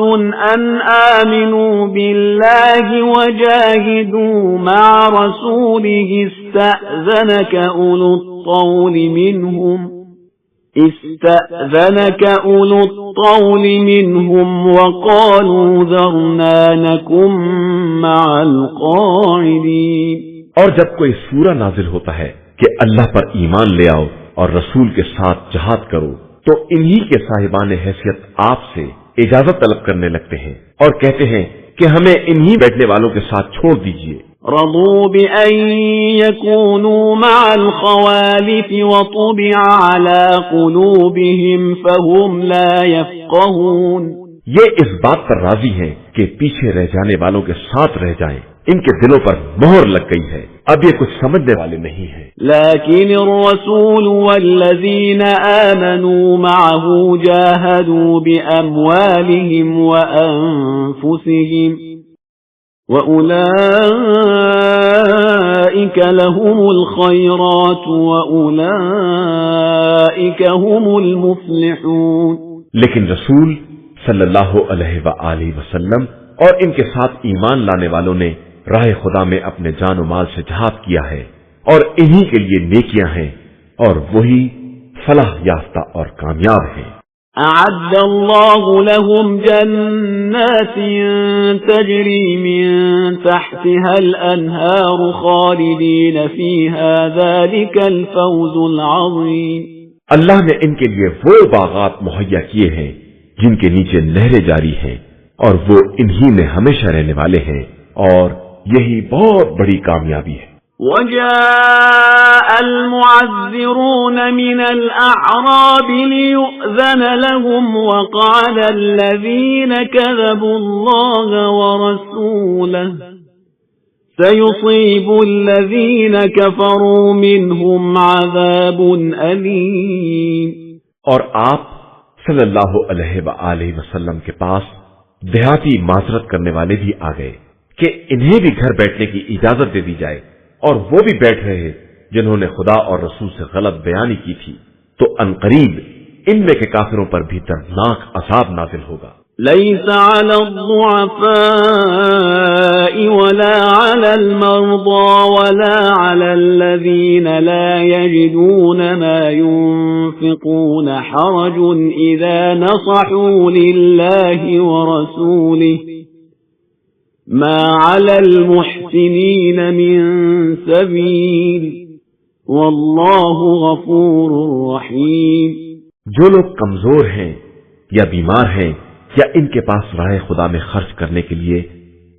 أَنْ آمِنُوا بِاللَّهِ وَجَاهِدُوا مَعَ رَسُولِهِ اسْتَأْذَنَكَ أُولُو الطَّوْلِ مِنْهُمْ استأذنك أولو الطول منهم وقالوا ذرنا نكن مع القاعدين۔ اور جب کوئی سورہ نازل ہوتا ہے کہ اللہ پر ایمان لے آؤ اور رسول کے ساتھ جہاد کرو، تو انہی کے صاحبان حیثیت آپ سے اجازت طلب کرنے لگتے ہیں اور کہتے ہیں کہ ہمیں انہی بیٹھنے والوں کے ساتھ چھوڑ دیجئے۔ رضوا بأن يكونوا مع الخوالف وطبع على قلوبهم فهم لا يفقهون۔ یہ اس بات پر راضی ہیں کہ پیچھے رہ جانے والوں کے ساتھ رہ جائیں، ان کے دلوں پر مہر لگ گئی ہے، اب یہ کچھ سمجھنے والے نہیں ہیں۔ لكن الرسول والذين آمنوا معه جاهدوا بأموالهم وأنفسهم وأولئك لهم الخيرات وأولئك هم المفلحون۔ لیکن رسول صلی اللہ علیہ وآلہ وسلم اور ان کے ساتھ ایمان لانے والوں نے راہ خدا میں اپنے جان و مال سے جہاد کیا ہے، اور انہی کے لیے نیکیاں ہیں، اور وہی فلاح یافتہ اور کامیاب ہیں۔ أعد الله لهم جنات تجري من تحتها الأنهار خالدين فيها ذلك الفوز العظيم۔ اللہ نے ان کے لیے وہ باغات مہیا کیے ہیں جن کے نیچے نہریں جاری ہیں، اور وہ انہی میں ہمیشہ رہنے والے ہیں، اور یہی بہت بڑی کامیابی ہے۔ وجاء المعذرون من الأعراب ليؤذن لهم وقال الذين كذبوا الله ورسوله سيصيب الذين كفروا منهم عذاب أليم۔ اور آپ صلی اللہ علیہ وآلہ وسلم کے پاس دیہاتی معذرت کرنے والے بھی آ گئے کہ انہیں بھی گھر بیٹھنے کی اجازت دے دی جائے، اور وہ بھی بیٹھ رہے جنہوں نے خدا اور رسول سے غلط بیانی کی تھی، تو عنقریب ان میں کے کافروں پر بھی دردناک عذاب نازل ہوگا۔ ليس على الضعفاء ولا على المرضى ولا على الذين لا يجدون ما ينفقون حرج إذا نصحوا لله ورسوله ما على المحسنين من سبيل والله غفور رحيم۔ جو لوگ کمزور ہیں یا بیمار ہیں یا ان کے پاس راہ خدا میں خرچ کرنے کے لیے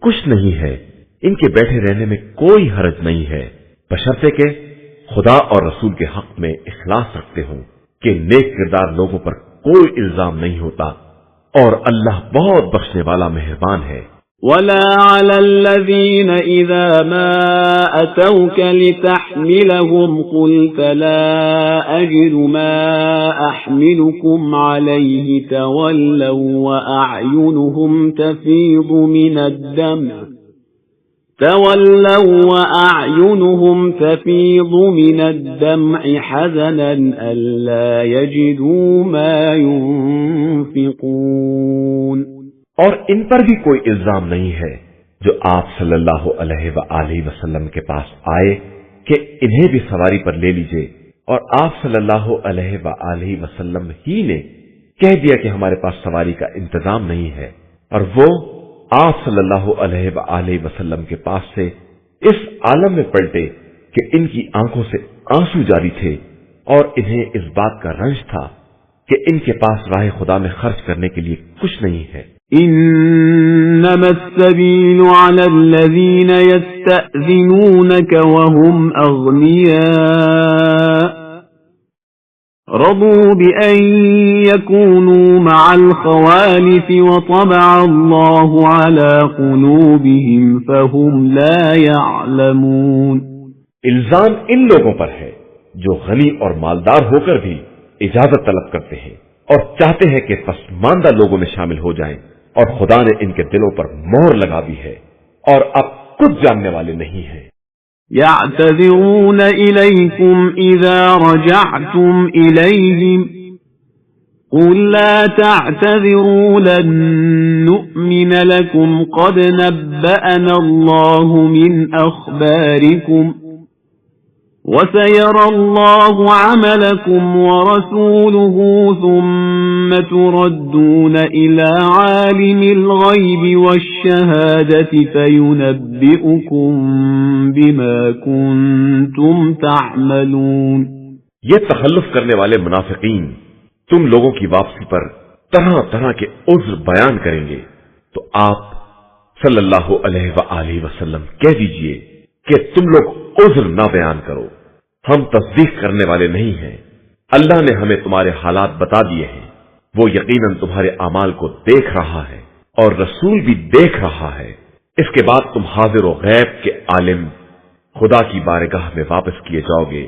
کچھ نہیں ہے، ان کے بیٹھے رہنے میں کوئی حرج نہیں ہے، بشرطے کہ خدا اور رسول کے حق میں اخلاص رکھتے ہوں کہ نیک کردار لوگوں پر کوئی الزام نہیں ہوتا، اور اللہ بہت بخشنے والا مہربان ہے۔ ولا على الذين إذا ما أتوك لتحملهم قلت لا أجد ما أحملكم عليه تولوا وأعينهم تفيض من الدمع حزنا ألا يجدوا ما ينفقون۔ اور ان پر بھی کوئی الزام نہیں ہے جو آپ صلی اللہ علیہ وآلہ وسلم کے پاس آئے کہ انہیں بھی سواری پر لے لیجئے، اور آپ صلی اللہ علیہ وآلہ وسلم ہی نے کہہ دیا کہ ہمارے پاس سواری کا انتظام نہیں ہے، اور وہ آپ صلی اللہ علیہ وآلہ وسلم کے پاس سے اس عالم میں پلٹے کہ ان کی آنکھوں سے آنسو جاری تھے، اور انہیں اس بات کا رنج تھا کہ ان کے پاس راہ خدا میں خرچ کرنے کے لیے کچھ نہیں ہے۔ إنما السبيل على الذين يستأذنونك وهم أغنياء رضوا بأن يكونوا مع الخوالف وطبع الله على قلوبهم فهم لا يعلمون۔ الزام ان لوگوں پر ہے جو غنی اور مالدار ہو کر بھی اجازت طلب کرتے ہیں اور چاہتے ہیں کہ پسماندہ لوگوں میں شامل ہو جائیں، اور خدا نے ان کے دلوں پر مہر لگا دی ہے، اور اب کچھ جاننے والے نہیں ہیں۔ يعتذرون إليكم إذا رجعتم إليهم قل لا تعتذروا لن نؤمن لكم قد نبأنا الله من أخباركم وَسَيَرَى اللَّهُ عَمَلَكُمْ وَرَسُولُهُ ثُمَّ تُرَدُّونَ إِلَى عَالِمِ الْغَيْبِ وَالشَّهَادَةِ فَيُنَبِّئُكُم بِمَا كُنتُمْ تَعْمَلُونَ۔ یہ تخلف کرنے والے منافقین تم لوگوں کی واپسی پر طرح طرح کے عذر بیان کریں گے، تو آپ صلی اللہ علیہ وآلہ وسلم کہہ دیجئے کہ تم لوگ عذر نہ بیان کرو، ہم تصدیق کرنے والے نہیں ہیں، اللہ نے ہمیں تمہارے حالات بتا دیے ہیں، وہ یقیناً تمہارے اعمال کو دیکھ رہا ہے اور رسول بھی دیکھ رہا ہے۔ اس کے بعد تم حاضر و غیب کے عالم خدا کی بارگاہ میں واپس کیے جاؤ گے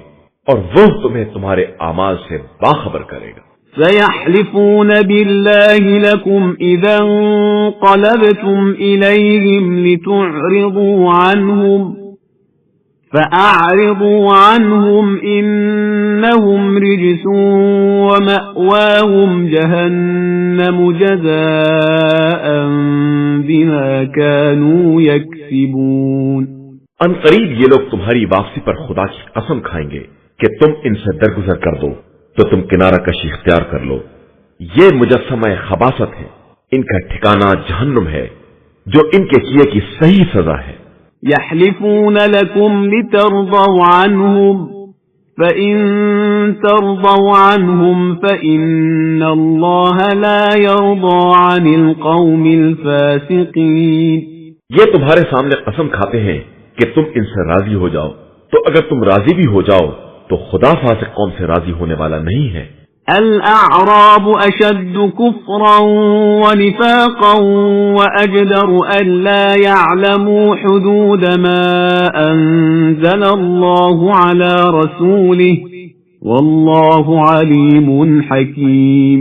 اور وہ تمہیں تمہارے اعمال سے باخبر کرے گا۔ سَيَحْلِفُونَ بِاللَّهِ لَكُمْ إِذَا انقَلَبْتُمْ إِلَيْهِمْ لِتُعْرِضُوا عَنْهُمْ فَأَعْرِضُوا عَنْهُمْ إِنَّهُمْ رِجْسٌ وَمَأْوَاهُمْ جَهَنَّمُ جَزَاءً بِمَا كَانُوا يَكْسِبُونَ۔ ان قریب یہ لوگ تمہاری واپسی پر خدا کی قسم کھائیں گے کہ تم ان سے درگزر کر دو تو تم کنارہ کشی اختیار کر لو، یہ مجسمہ خباثت ہے، ان کا ٹھکانہ جہنم ہے جو ان کے کیے کی صحیح سزا ہے۔ يَحْلِفُونَ لَكُمْ لِتَرْضَوْا عَنْهُمْ فَإِن تَرْضَوْا عَنْهُمْ فَإِنَّ اللَّهَ لَا يَرْضَى عَنِ الْقَوْمِ الْفَاسِقِينَ۔ یہ تمہارے سامنے قسم کھاتے ہیں کہ تم ان سے راضی ہو جاؤ، تو اگر تم راضی بھی ہو جاؤ تو خدا فاسق قوم سے راضی ہونے والا نہیں ہے۔ الْأَعْرَابُ أَشَدُّ كُفْرًا وَنِفَاقًا وَأَجْدَرُ أَلَّا يَعْلَمُوا حُدُودَ مَا أَنزَلَ اللَّهُ عَلَى رَسُولِهِ وَاللَّهُ عَلِيمٌ حَكِيمٌ۔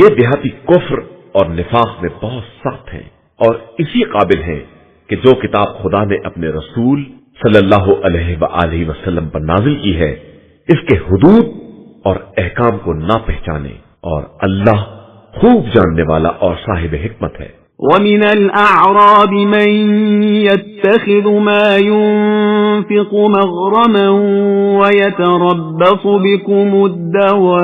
یہ دیہاتی کفر اور نفاق میں بہت سخت ہیں اور اسی قابل ہیں کہ جو کتاب خدا نے اپنے رسول صلی اللہ علیہ وآلہ وسلم پر نازل کی ہے اس کے حدود اور احکام کو نہ پہچانے، اور اللہ خوب جاننے والا اور صاحب حکمت ہے۔ وَمِنَ الْأَعْرَابِ مَن يَتَّخِذُ مَا يُنفِقُ مَغْرَمًا وَيَتَرَبَّصُ بِكُمُ الدَّوَائِرَ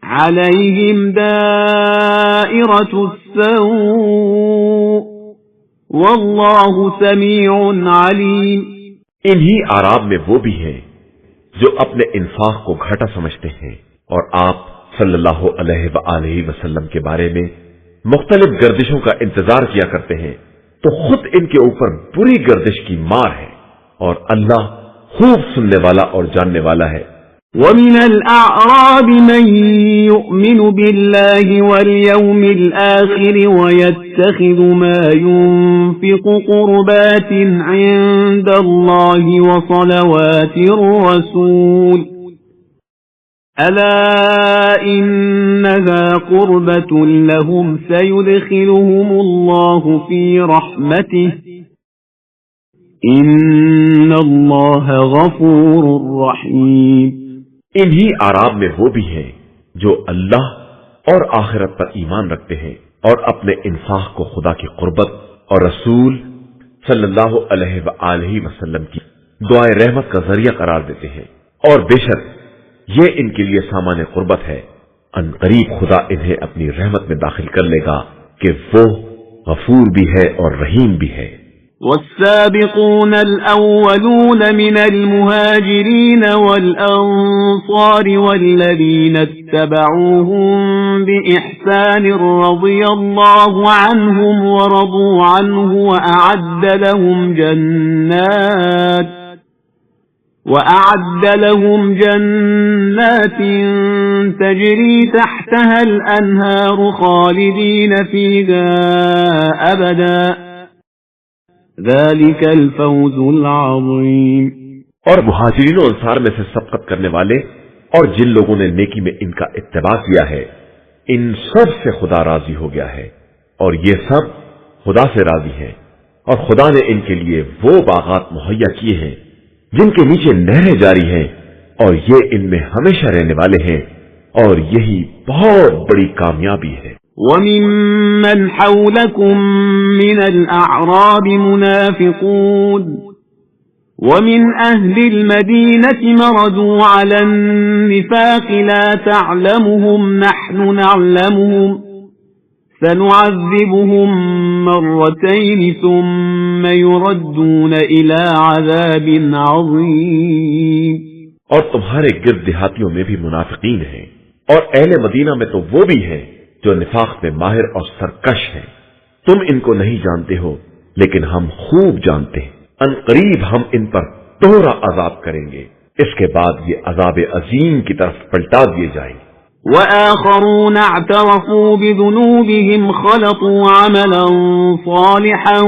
عَلَيْهِمْ دَائِرَةُ السَّوْءِ وَاللَّهُ سَمِيعٌ عَلِيمٌ۔ انہی اعراب میں وہ بھی ہیں جو اپنے انفاق کو گھاٹا سمجھتے ہیں اور آپ صلی اللہ علیہ وآلہ وسلم کے بارے میں مختلف گردشوں کا انتظار کیا کرتے ہیں، تو خود ان کے اوپر بری گردش کی مار ہے، اور اللہ خوب سننے والا اور جاننے والا ہے۔ وَمِنَ الْأَعْرَابِ مَن يُؤْمِنُ بِاللَّهِ وَالْيَوْمِ الْآخِرِ وَيَتَّخِذُ مَا يُنفِقُ قُرُبَاتٍ عِندَ اللَّهِ وَصَلَوَاتِ الرَّسُولِ أَلَا إِنَّهَا قُرْبَةٌ لَهُمْ سَيُدْخِلُهُمُ اللَّهُ فِي رَحْمَتِهِ إِنَّ اللَّهَ غَفُورٌ رَحِيمٌ۔ انہی اعراب میں وہ بھی ہیں جو اللہ اور آخرت پر ایمان رکھتے ہیں اور اپنے انفاق کو خدا کی قربت اور رسول صلی اللہ علیہ وآلہ وسلم کی دعائے رحمت کا ذریعہ قرار دیتے ہیں، اور بے شک یہ ان کے لیے سامان قربت ہے، ان قریب خدا انہیں اپنی رحمت میں داخل کر لے گا کہ وہ غفور بھی ہے اور رحیم بھی ہے۔ والسابقون الأولون من المهاجرين والأنصار والذين اتبعوهم بإحسان رضي الله عنهم ورضوا عنه وأعد لهم جنات تجري تحتها الأنهار خالدين فيها أبدا ذلك الفوز العظیم۔ اور مہاجرین و انصار میں سے سبقت کرنے والے اور جن لوگوں نے نیکی میں ان کا اتباع کیا ہے ان سب سے خدا راضی ہو گیا ہے، اور یہ سب خدا سے راضی ہیں، اور خدا نے ان کے لیے وہ باغات مہیا کیے ہیں جن کے نیچے نہریں جاری ہیں، اور یہ ان میں ہمیشہ رہنے والے ہیں، اور یہی بہت بڑی کامیابی ہے۔ وَمِمَّنْ حَوْلَكُمْ مِنَ الْأَعْرَابِ مُنَافِقُونَ ومن أهل المدينة مردوا على النفاق لا تعلمهم نحن نعلمهم سنعذبهم مرتين ثم يردون إلى عذاب عظيم. اور تمہارے گرد دیہاتیوں میں بھی منافقین ہیں، اور اہل مدینہ میں تو وہ بھی ہیں جو نفاق میں ماہر اور سرکش ہیں. تم ان کو نہیں جانتے ہو لیکن ہم خوب جانتے ہیں. ان قریب ہم ان پر دوہرا عذاب کریں گے، اس کے بعد یہ عذاب عظیم کی طرف پلٹا دیے جائیں گے. وآخرون اعترفوا بذنوبهم خلطوا عملا صالحا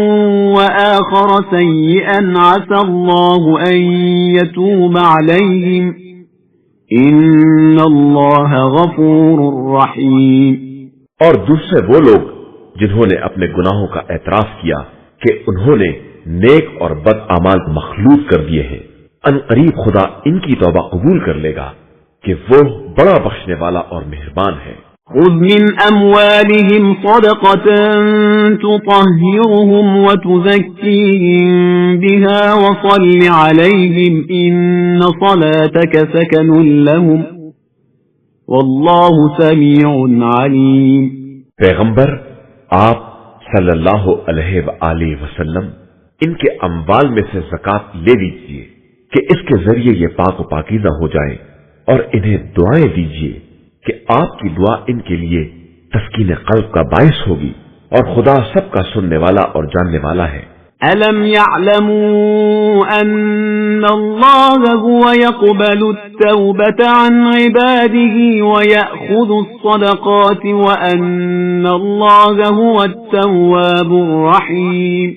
وآخر سيئا عسى الله أن يتوب عليهم إن الله غفور رحيم. اور دوسرے وہ لوگ جنہوں نے اپنے گناہوں کا اعتراف کیا کہ انہوں نے نیک اور بد اعمال مخلوط کر دیے ہیں، ان قریب خدا ان کی توبہ قبول کر لے گا کہ وہ بڑا بخشنے والا اور مہربان ہے. خذ من أموالهم صدقة تطهرهم وتزكيهم بها وصل عليهم إن صلاتك سكن لهم والله سميع عليم. پیغمبر آپ صلی اللہ علیہ وآلہ وسلم ان کے اموال میں سے زکات لے لیجیے کہ اس کے ذریعے یہ پاک و پاکیزہ ہو جائیں، اور انہیں دعائیں دیجیے کہ آپ کی دعا ان کے لیے تسکین قلب کا باعث ہوگی، اور خدا سب کا سننے والا اور جاننے والا ہے. أَلَمْ يَعْلَمُوا أَنَّ اللَّهَ هُوَ يَقْبَلُ التَّوْبَةَ عَنْ عِبَادِهِ وَيَأْخُذُ الصَّدَقَاتِ وَأَنَّ اللَّهَ هُوَ التَّوَّابُ الرَّحِيمُ.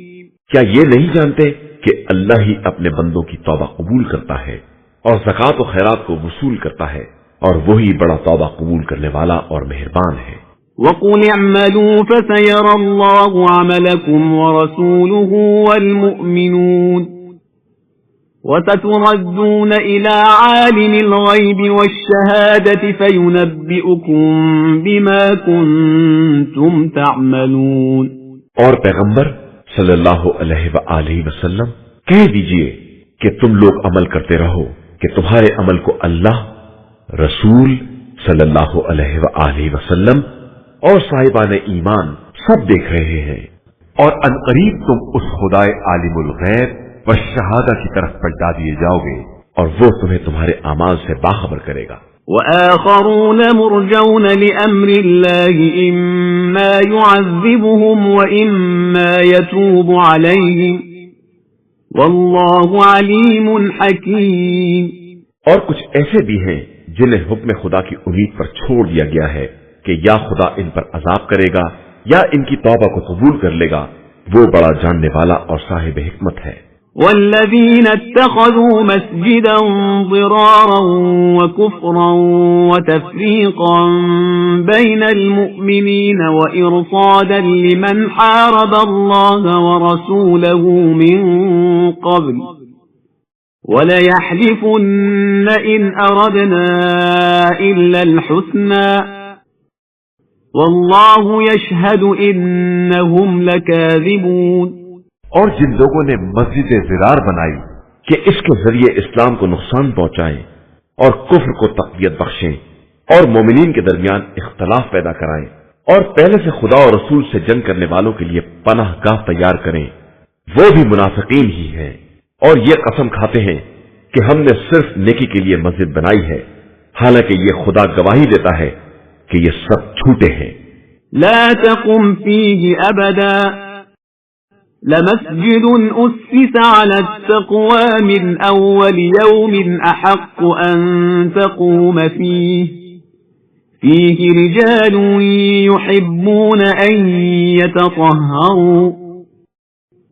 کیا یہ نہیں جانتے کہ اللہ ہی اپنے بندوں کی توبہ قبول کرتا ہے اور زکات و خیرات کو وصول کرتا ہے، اور وہی بڑا توبہ قبول کرنے والا اور مہربان ہے. وَقُلِ اعْمَلُوا فَسَيَرَى اللَّهُ عَمَلَكُمْ وَرَسُولُهُ وَالْمُؤْمِنُونَ وَسَتُرَدُّونَ إِلَى عَالِمِ الْغَيْبِ وَالشَّهَادَةِ فَيُنَبِّئُكُم بِمَا كُنتُمْ تَعْمَلُونَ. اور پیغمبر صلی اللہ علیہ وآلہ وسلم کہہ دیجئے کہ تم لوگ عمل کرتے رہو کہ تمہارے عمل کو اللہ، رسول صلی اللہ علیہ وآلہ وسلم اور صاحبان ایمان سب دیکھ رہے ہیں، اور ان قریب تم اس خدائے عالم الغیب والشہادہ کی طرف پلٹا دیے جاؤ گے، اور وہ تمہیں تمہارے اعمال سے باخبر کرے گا. وآخرون مرجون لأمر الله إما يعذبهم وإما يتوب عليهم والله عليم حكيم. اور کچھ ایسے بھی ہیں جنہیں حکم خدا کی امید پر چھوڑ دیا گیا ہے کہ یا خدا ان پر عذاب کرے گا یا ان کی توبہ کو قبول کر لے گا، وہ بڑا جاننے والا اور صاحب حکمت ہے. والذين اتخذوا مسجدا ضرارا وكفرا وتفريقا بين المؤمنين وإرصادا لمن حارب الله ورسوله من قبل وَلَيَحْلِفُنَّ إِنْ أَرَدْنَا إِلَّا الْحُسْنَى وَاللَّهُ يَشْهَدُ إِنَّهُمْ لَكَاذِبُونَ. اور جن لوگوں نے مسجد ضرار بنائی کہ اس کے ذریعے اسلام کو نقصان پہنچائیں اور کفر کو تقویت بخشیں اور مومنین کے درمیان اختلاف پیدا کرائیں اور پہلے سے خدا اور رسول سے جنگ کرنے والوں کے لیے پناہ گاہ تیار کریں، وہ بھی منافقین ہی ہیں، اور یہ قسم کھاتے ہیں کہ ہم نے صرف نیکی کے لیے مسجد بنائی ہے، حالانکہ یہ خدا گواہی دیتا ہے کہ یہ سب جھوٹے ہیں. لا تقم فيه أبدا لمسجد أسس على التقوى من أول يوم أحق أن تقوم فيه رجال يحبون أن يتطهروا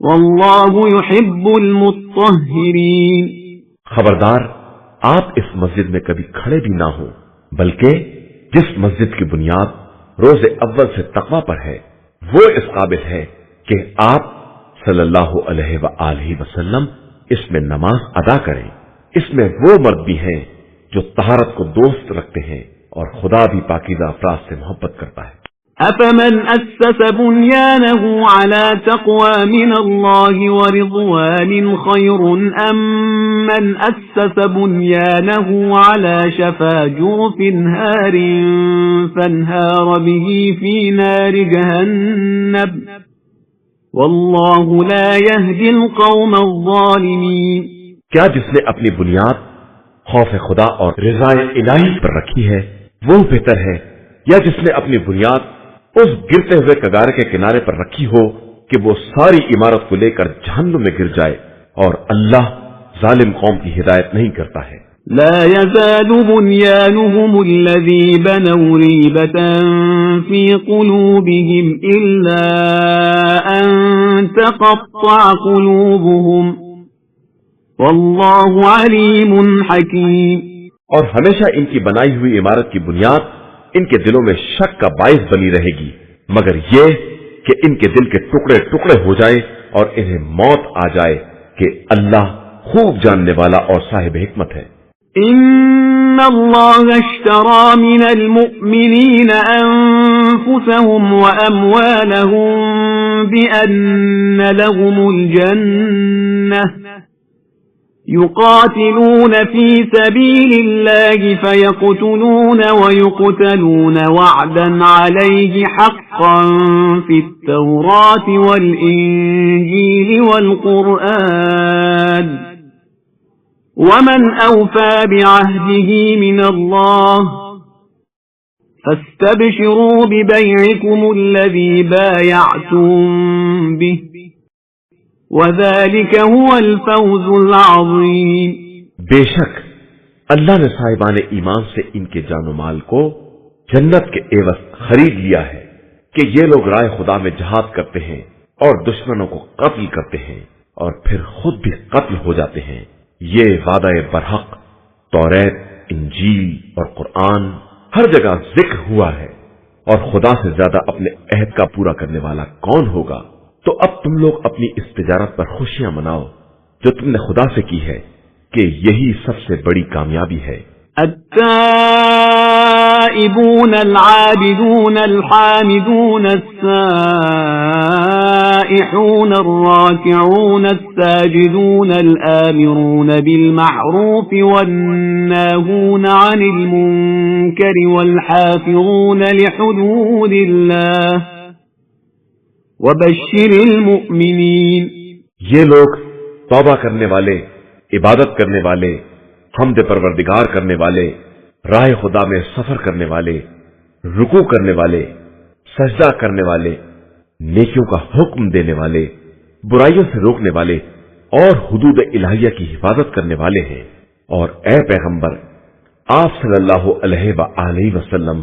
والله يحب المطهرين. خبردار، آپ اس مسجد میں کبھی کھڑے بھی نہ ہوں، بلکہ جس مسجد کی بنیاد روز اول سے تقوی پر ہے وہ اس قابل ہے کہ آپ صلی اللہ علیہ وآلہ وسلم اس میں نماز ادا کریں. اس میں وہ مرد بھی ہیں جو طہارت کو دوست رکھتے ہیں اور خدا بھی پاکیزہ افراد سے محبت کرتا ہے. أفمن أسس بنيانه على تقوى من الله ورضوان خير أم من أسس بنيانه على شفا جرف هار فانهار به في نار جهنم والله لا يهدي القوم الظالمين. کیا جس نے اپنی بنیاد خوف خدا اور رضا الہی پر رکھی ہے وہ بہتر ہے یا جس نے اپنی بنیاد اس گرتے ہوئے کگارے کے کنارے پر رکھی ہو کہ وہ ساری عمارت کو لے کر جہنم میں گر جائے اور اللہ ظالم قوم کی ہدایت نہیں کرتا ہے. لا يزال بنيانهم الذي بنوا ريبة في قلوبهم إلا أن تقطع قلوبهم والله عليم حكيم. اور ہمیشہ ان کی بنائی ہوئی عمارت کی بنیاد ان کے دلوں میں شک کا باعث بنی رہے گی مگر یہ کہ ان کے دل کے ٹکڑے ٹکڑے ہو جائے اور انہیں موت آ جائے کہ اللہ خوب جاننے والا اور صاحب حکمت ہے. ان اللہ اشترى من المؤمنین انفسهم واموالهم بأن لهم الجنة يقاتلون في سبيل الله فيقتلون ويقتلون وعدا عليه حقا في التوراة والإنجيل والقرآن ومن أوفى بعهده من الله فاستبشروا ببيعكم الذي بايعتم به وَذَلِكَ هُوَ الْفَوْزُ الْعَظِيمُ. بے شک اللہ نے صاحبان ایمان سے ان کے جان و مال کو جنت کے عوض خرید لیا ہے کہ یہ لوگ راہ خدا میں جہاد کرتے ہیں اور دشمنوں کو قتل کرتے ہیں اور پھر خود بھی قتل ہو جاتے ہیں. یہ وعدہ برحق توریت، انجیل اور قرآن ہر جگہ ذکر ہوا ہے اور خدا سے زیادہ اپنے عہد کا پورا کرنے والا کون ہوگا. تو اب تم لوگ اپنی اس تجارت پر خوشیاں مناؤ جو تم نے خدا سے کی ہے کہ یہی سب سے بڑی کامیابی ہے. التائبون العابدون الحامدون السائحون الراكعون الساجدون الآمرون بالمعروف والناهون عن المنكر والحافظون لحدود الله وبشر المؤمنین. یہ لوگ توبہ کرنے والے، عبادت کرنے والے، حمد پروردگار کرنے والے، راہ خدا میں سفر کرنے والے، رکوع کرنے والے، سجدہ کرنے والے، نیکیوں کا حکم دینے والے، برائیوں سے روکنے والے اور حدود الہیہ کی حفاظت کرنے والے ہیں. اور اے پیغمبر آپ صلی اللہ علیہ وآلہ وسلم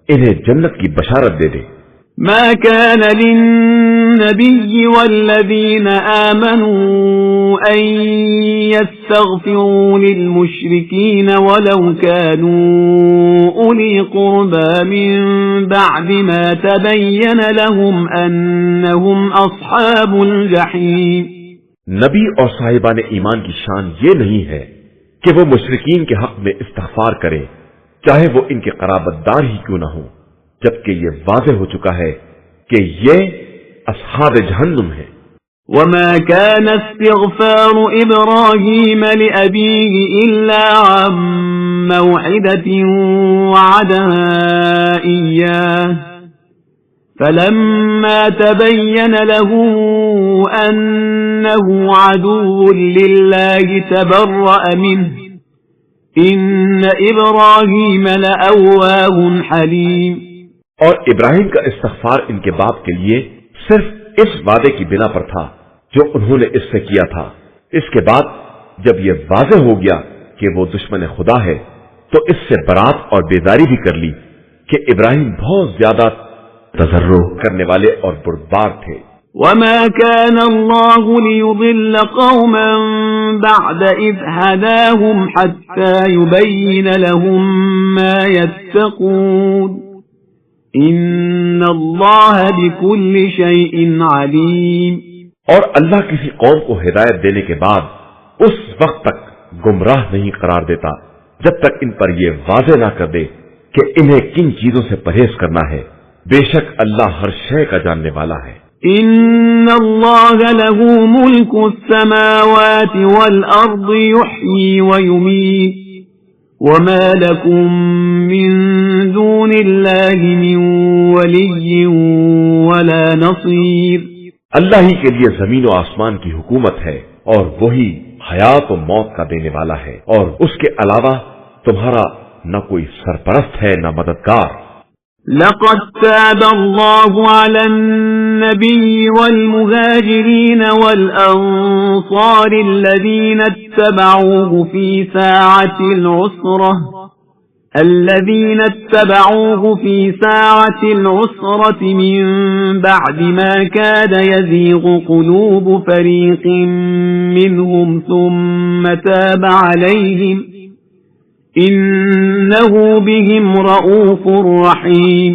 انہیں جنت کی بشارت دے دے. ما كان للنبي والذين آمنوا أن يستغفروا للمشركين ولو كانوا أولي قربى من بعد ما تبين لهم أنهم أصحاب الجحيم. نبی اور صاحبان ایمان کی شان یہ نہیں ہے کہ وہ مشرکین کے حق میں استغفار کریں چاہے وہ ان کے قرابت دار ہی کیوں نہ ہوں جبکہ یہ واضح ہو چکا ہے کہ یہ اصحاب جہنم ہے. وما كان استغفار إبراهيم لأبيه إلا عن موعدة وعدها إياه فلما تبين له أنه عدو لله تبرأ منه إن إبراهيم لأواه حليم. اور ابراہیم کا استغفار ان کے باپ کے لیے صرف اس وعدے کی بنا پر تھا جو انہوں نے اس سے کیا تھا. اس کے بعد جب یہ واضح ہو گیا کہ وہ دشمن خدا ہے تو اس سے برات اور بیداری بھی کر لی کہ ابراہیم بہت زیادہ تضرع کرنے والے اور بردبار تھے. وما كان الله ليضل قوما بعد إذ هداهم حتى يبين لهم ما يتقون ان اللہ بكل شيء علیم. اور اللہ کسی قوم کو ہدایت دینے کے بعد اس وقت تک گمراہ نہیں قرار دیتا جب تک ان پر یہ واضح نہ کر دے کہ انہیں کن چیزوں سے پرہیز کرنا ہے بے شک اللہ ہر شے کا جاننے والا ہے۔ ان اللہ له ملک السماوات والارض يحيي ويميت وما لكم من دون الله من ولي ولا نصير۔ اللہ ہی کے لیے زمین و آسمان کی حکومت ہے اور وہی حیات و موت کا دینے والا ہے، اور اس کے علاوہ تمہارا نہ کوئی سرپرست ہے نہ مددگار۔ لقد تاب الله على النبي والمهاجرين والأنصار الذين اتبعوه في ساعة العسرة من بعد ما كاد يزيغ قلوب فريق منهم ثم تاب عليهم إنه بهم رؤوف رحيم۔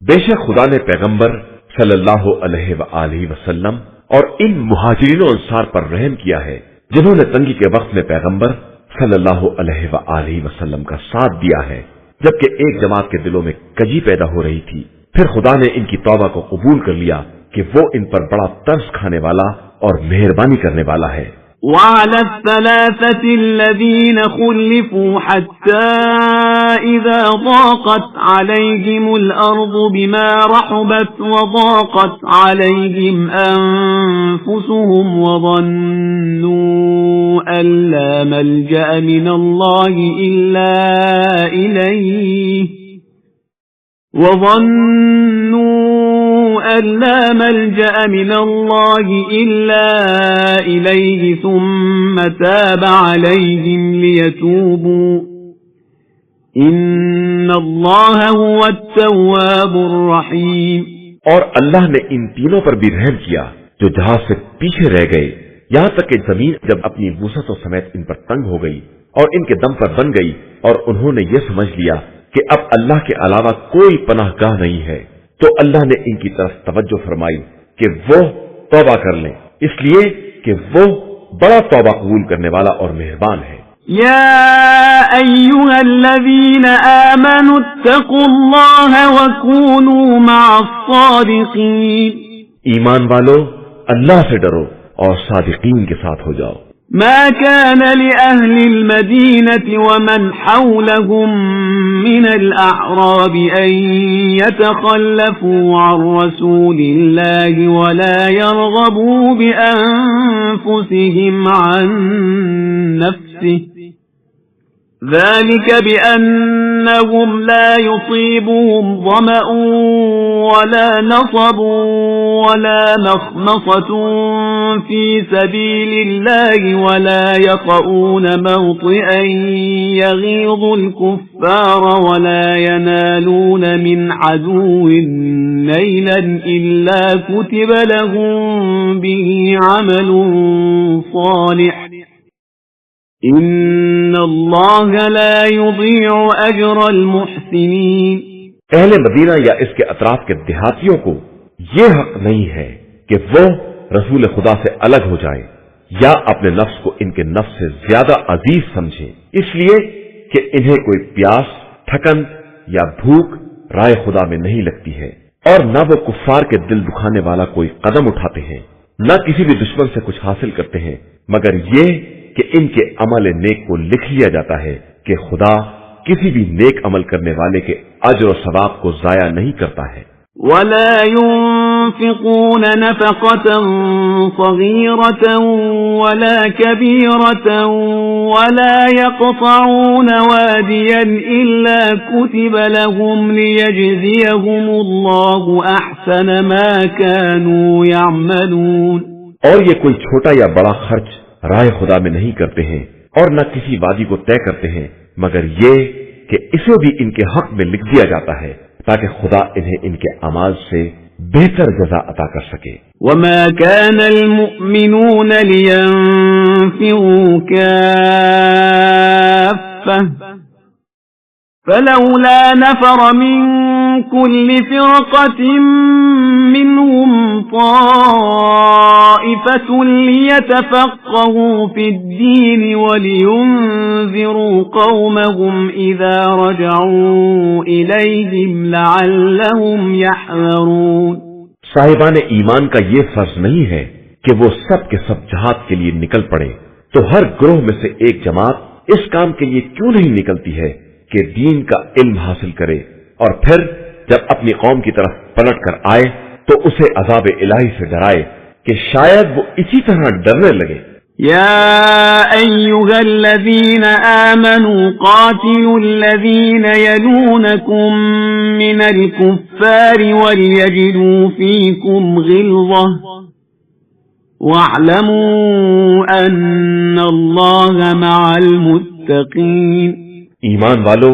بے شک خدا نے پیغمبر صلی اللہ علیہ وآلہ وسلم اور ان مہاجرین و انصار پر رحم کیا ہے جنہوں نے تنگی کے وقت میں پیغمبر صلی اللہ علیہ وآلہ وسلم کا ساتھ دیا ہے، جبکہ ایک جماعت کے دلوں میں کجی پیدا ہو رہی تھی۔ پھر خدا نے ان کی توبہ کو قبول کر لیا کہ وہ ان پر بڑا ترس کھانے والا اور مہربانی کرنے والا ہے۔ وعلى الثلاثة الذين خلفوا حتى إذا ضاقت عليهم الأرض بما رحبت وضاقت عليهم أنفسهم وظنوا أن لا ملجأ من الله إلا إليه ثم تاب عليهم ليتوبوا إن الله هو التواب الرحيم۔ اور اللہ نے ان تینوں پر بھی رحم کیا جو جہاز سے پیچھے رہ گئے، یہاں تک کہ زمین جب اپنی وسعتوں سمیت ان پر تنگ ہو گئی اور ان کے دم پر بن گئی، اور انہوں نے یہ سمجھ لیا کہ اب اللہ کے علاوہ کوئی پناہ گاہ نہیں ہے، تو اللہ نے ان کی طرف توجہ فرمائی کہ وہ توبہ کر لیں، اس لیے کہ وہ بڑا توبہ قبول کرنے والا اور مہربان ہے۔ یا ایھا الذین آمنوا اتقوا اللہ وکونوا مع الصادقین۔ ایمان والو اللہ سے ڈرو اور صادقین کے ساتھ ہو جاؤ۔ ما كان لأهل المدينة ومن حولهم من الأعراب أن يتخلفوا عن رسول الله ولا يرغبوا بأنفسهم عن نفسه ذلك بأنهم لا يصيبهم ظمأ ولا نصب ولا مخمصة في سبيل الله ولا يطؤون موطئا يغيظ الكفار ولا ينالون من عدو نيلا إلا كتب لهم به عمل صالح ان اللہ لا یضیع اجر المحسنین۔ اہل مدینہ یا اس کے اطراف کے دیہاتیوں کو یہ حق نہیں ہے کہ وہ رسول خدا سے الگ ہو جائیں یا اپنے نفس کو ان کے نفس سے زیادہ عزیز سمجھیں، اس لیے کہ انہیں کوئی پیاس، تھکن یا بھوک رائے خدا میں نہیں لگتی ہے، اور نہ وہ کفار کے دل دکھانے والا کوئی قدم اٹھاتے ہیں، نہ کسی بھی دشمن سے کچھ حاصل کرتے ہیں، مگر یہ کہ ان کے عمل نیک کو لکھ لیا جاتا ہے کہ خدا کسی بھی نیک عمل کرنے والے کے اجر و ثواب کو ضائع نہیں کرتا ہے۔ ولا ينفقون نفقة صغيرة ولا كبيرة ولا يقطعون واديا إلا كتب لهم ليجزيهم الله أحسن ما كانوا يعملون۔ اور یہ کوئی چھوٹا یا بڑا خرچ رائے خدا میں نہیں کرتے ہیں اور نہ کسی وادی کو طے کرتے ہیں، مگر یہ کہ اسے بھی ان کے حق میں لکھ دیا جاتا ہے تاکہ خدا انہیں ان کے اعمال سے بہتر جزا عطا کر سکے۔ وما كان المؤمنون لينفروا كافة فلولا نفر من كل فرقة منهم طائفة ليتفقهوا في الدين ولينذروا قومهم إذا رجعوا إليهم لعلهم يحذرون۔ صاحبان ایمان کا یہ فرض نہیں ہے کہ وہ سب کے سب جہاد کے لیے نکل پڑے، تو ہر گروہ میں سے ایک جماعت اس کام کے لیے کیوں نہیں نکلتی ہے کہ دین کا علم حاصل کرے، اور پھر جب اپنی قوم کی طرف پلٹ کر آئے تو اسے عذاب الہی سے ڈرائے کہ شاید وہ اسی طرح ڈرنے لگے۔ يا أيها الذين آمنوا قاتلوا الذين يلونكم من الكفار وليجدوا فيكم غلظة واعلموا أن الله مع المتقين۔ ایمان والو،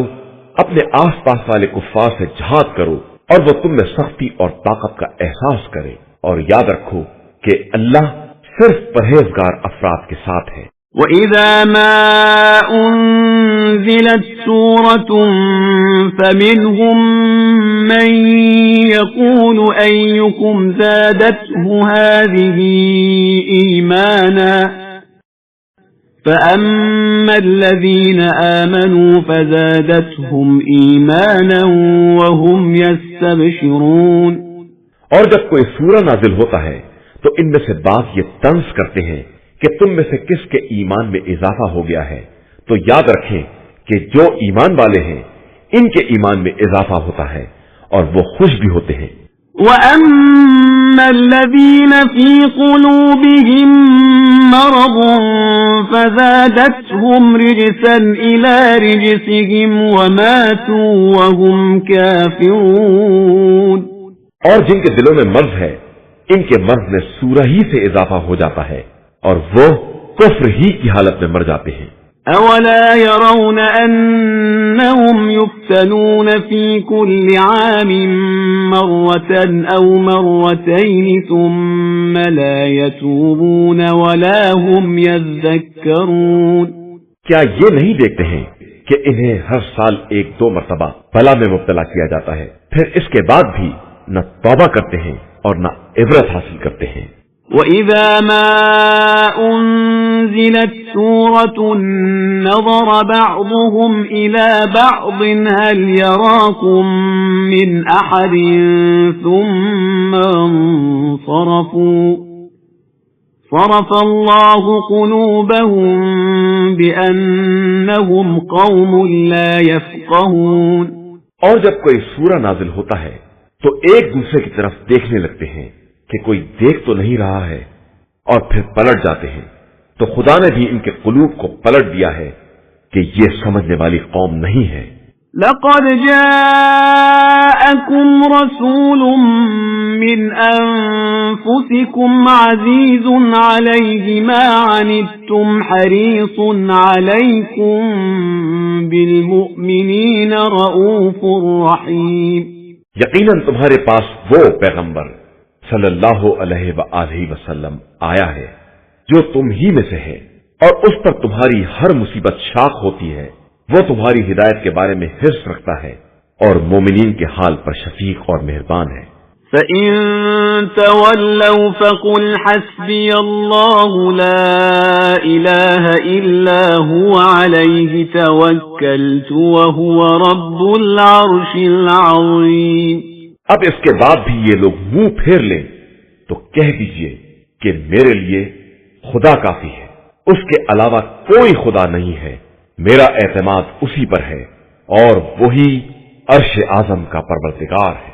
اپنے آس پاس والے کفار سے جہاد کرو اور وہ تم میں سختی اور طاقت کا احساس کرے، اور یاد رکھو کہ اللہ صرف پرہیزگار افراد کے ساتھ ہے۔ وَإِذَا مَا أُنزِلَتْ سُورَةٌ فَمِنْهُمْ مَنْ يَقُولُ أَيُّكُمْ زَادَتْهُ هَذِهِ إِيمَانًا فَأَمَّا الَّذِينَ آمَنُوا فَزَادَتْهُمْ إِيمَانًا وَهُمْ يَسْتَبْشِرُونَ۔ اور جب کوئی سورہ نازل ہوتا ہے تو ان میں سے بعض یہ طنز کرتے ہیں کہ تم میں سے کس کے ایمان میں اضافہ ہو گیا ہے، تو یاد رکھیں کہ جو ایمان والے ہیں ان کے ایمان میں اضافہ ہوتا ہے اور وہ خوش بھی ہوتے ہیں۔ وَأَمَّا الَّذِينَ فِي قُلُوبِهِم مَّرَضٌ فَزَادَتْهُمْ رِجْسًا إِلَى رِجْسِهِمْ وَمَاتُوا وَهُمْ كَافِرُونَ۔ اور جن کے دلوں میں مرض ہے ان کے مرض میں سورہ ہی سے اضافہ ہو جاتا ہے اور وہ کفر ہی کی حالت میں مر جاتے ہیں۔ أَوَلَا يَرَوْنَ أَنَّهُمْ يُفْتَنُونَ فِي كُلِّ عَامٍ مَّرَّةً أَوْ مَرَّتَيْنِ ثُمَّ لَا يَتُوبُونَ وَلَا هُمْ يَذَّكَّرُونَ۔ کیا یہ نہیں دیکھتے ہیں کہ انہیں ہر سال ایک دو مرتبہ بلا میں مبتلا کیا جاتا ہے، پھر اس کے بعد بھی نہ توبہ کرتے ہیں اور نہ عبرت حاصل کرتے ہیں۔ وَإِذَا مَا أُنزِلَتْ سُورَةٌ نَظَرَ بَعْضُهُمْ إِلَى بَعْضٍ هَلْ يَرَاكُمْ مِنْ أَحَدٍ ثُمَّ انصَرَفُوا صَرَفَ اللَّهُ قُلُوبَهُم بِأَنَّهُمْ قَوْمٌ لَا يَفْقَهُونَ۔ اور جب کوئی سورہ نازل ہوتا ہے تو ایک دوسرے کی طرف دیکھنے لگتے ہیں کہ کوئی دیکھ تو نہیں رہا ہے، اور پھر پلٹ جاتے ہیں، تو خدا نے بھی ان کے قلوب کو پلٹ دیا ہے کہ یہ سمجھنے والی قوم نہیں ہے۔ لَقَدْ جَاءَكُمْ رَسُولٌ مِّنْ أَنفُسِكُمْ عَزِيزٌ عَلَيْهِ مَا عَنِتُّمْ حَرِيصٌ عَلَيْكُمْ بِالْمُؤْمِنِينَ رَءُوفٌ رَحِيمٌ۔ یقیناً تمہارے پاس وہ پیغمبر صلی اللہ علیہ وآلہ وسلم آیا ہے جو تم ہی میں سے ہے، اور اس پر تمہاری ہر مصیبت شاق ہوتی ہے۔ وہ تمہاری ہدایت کے بارے میں حرص رکھتا ہے اور مومنین کے حال پر شفیق اور مہربان ہے۔ فَإِن تَوَلَّوْا فَقُلْ حَسْبِيَ اللَّهُ لَا إِلَٰهَ إِلَّا هُوَ عَلَيْهِ تَوَكَّلْتُ وَهُوَ رَبُّ الْعَرْشِ الْعَظِيمِ۔ اب اس کے بعد بھی یہ لوگ منہ پھیر لیں تو کہہ دیجئے کہ میرے لیے خدا کافی ہے، اس کے علاوہ کوئی خدا نہیں ہے، میرا اعتماد اسی پر ہے اور وہی عرش اعظم کا پروردگار ہے۔